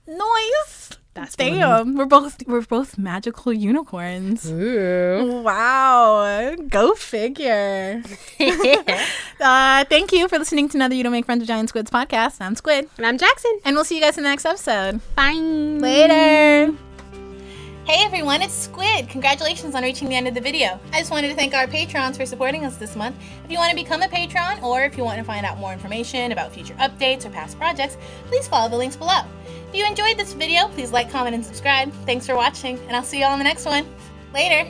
[SPEAKER 2] Nice.
[SPEAKER 3] That's
[SPEAKER 2] Damn. We're both magical unicorns.
[SPEAKER 3] Ooh.
[SPEAKER 2] Wow. Go figure. Thank you for listening to another You Don't Make Friends with Giant Squids podcast. I'm Squid.
[SPEAKER 3] And I'm Jackson.
[SPEAKER 2] And we'll see you guys in the next episode.
[SPEAKER 3] Bye.
[SPEAKER 2] Later. Hey everyone, it's Squid. Congratulations on reaching the end of the video. I just wanted to thank our patrons for supporting us this month. If you want to become a patron, or if you want to find out more information about future updates or past projects, please follow the links below. If you enjoyed this video, please like, comment, and subscribe. Thanks for watching, and I'll see you all in the next one. Later.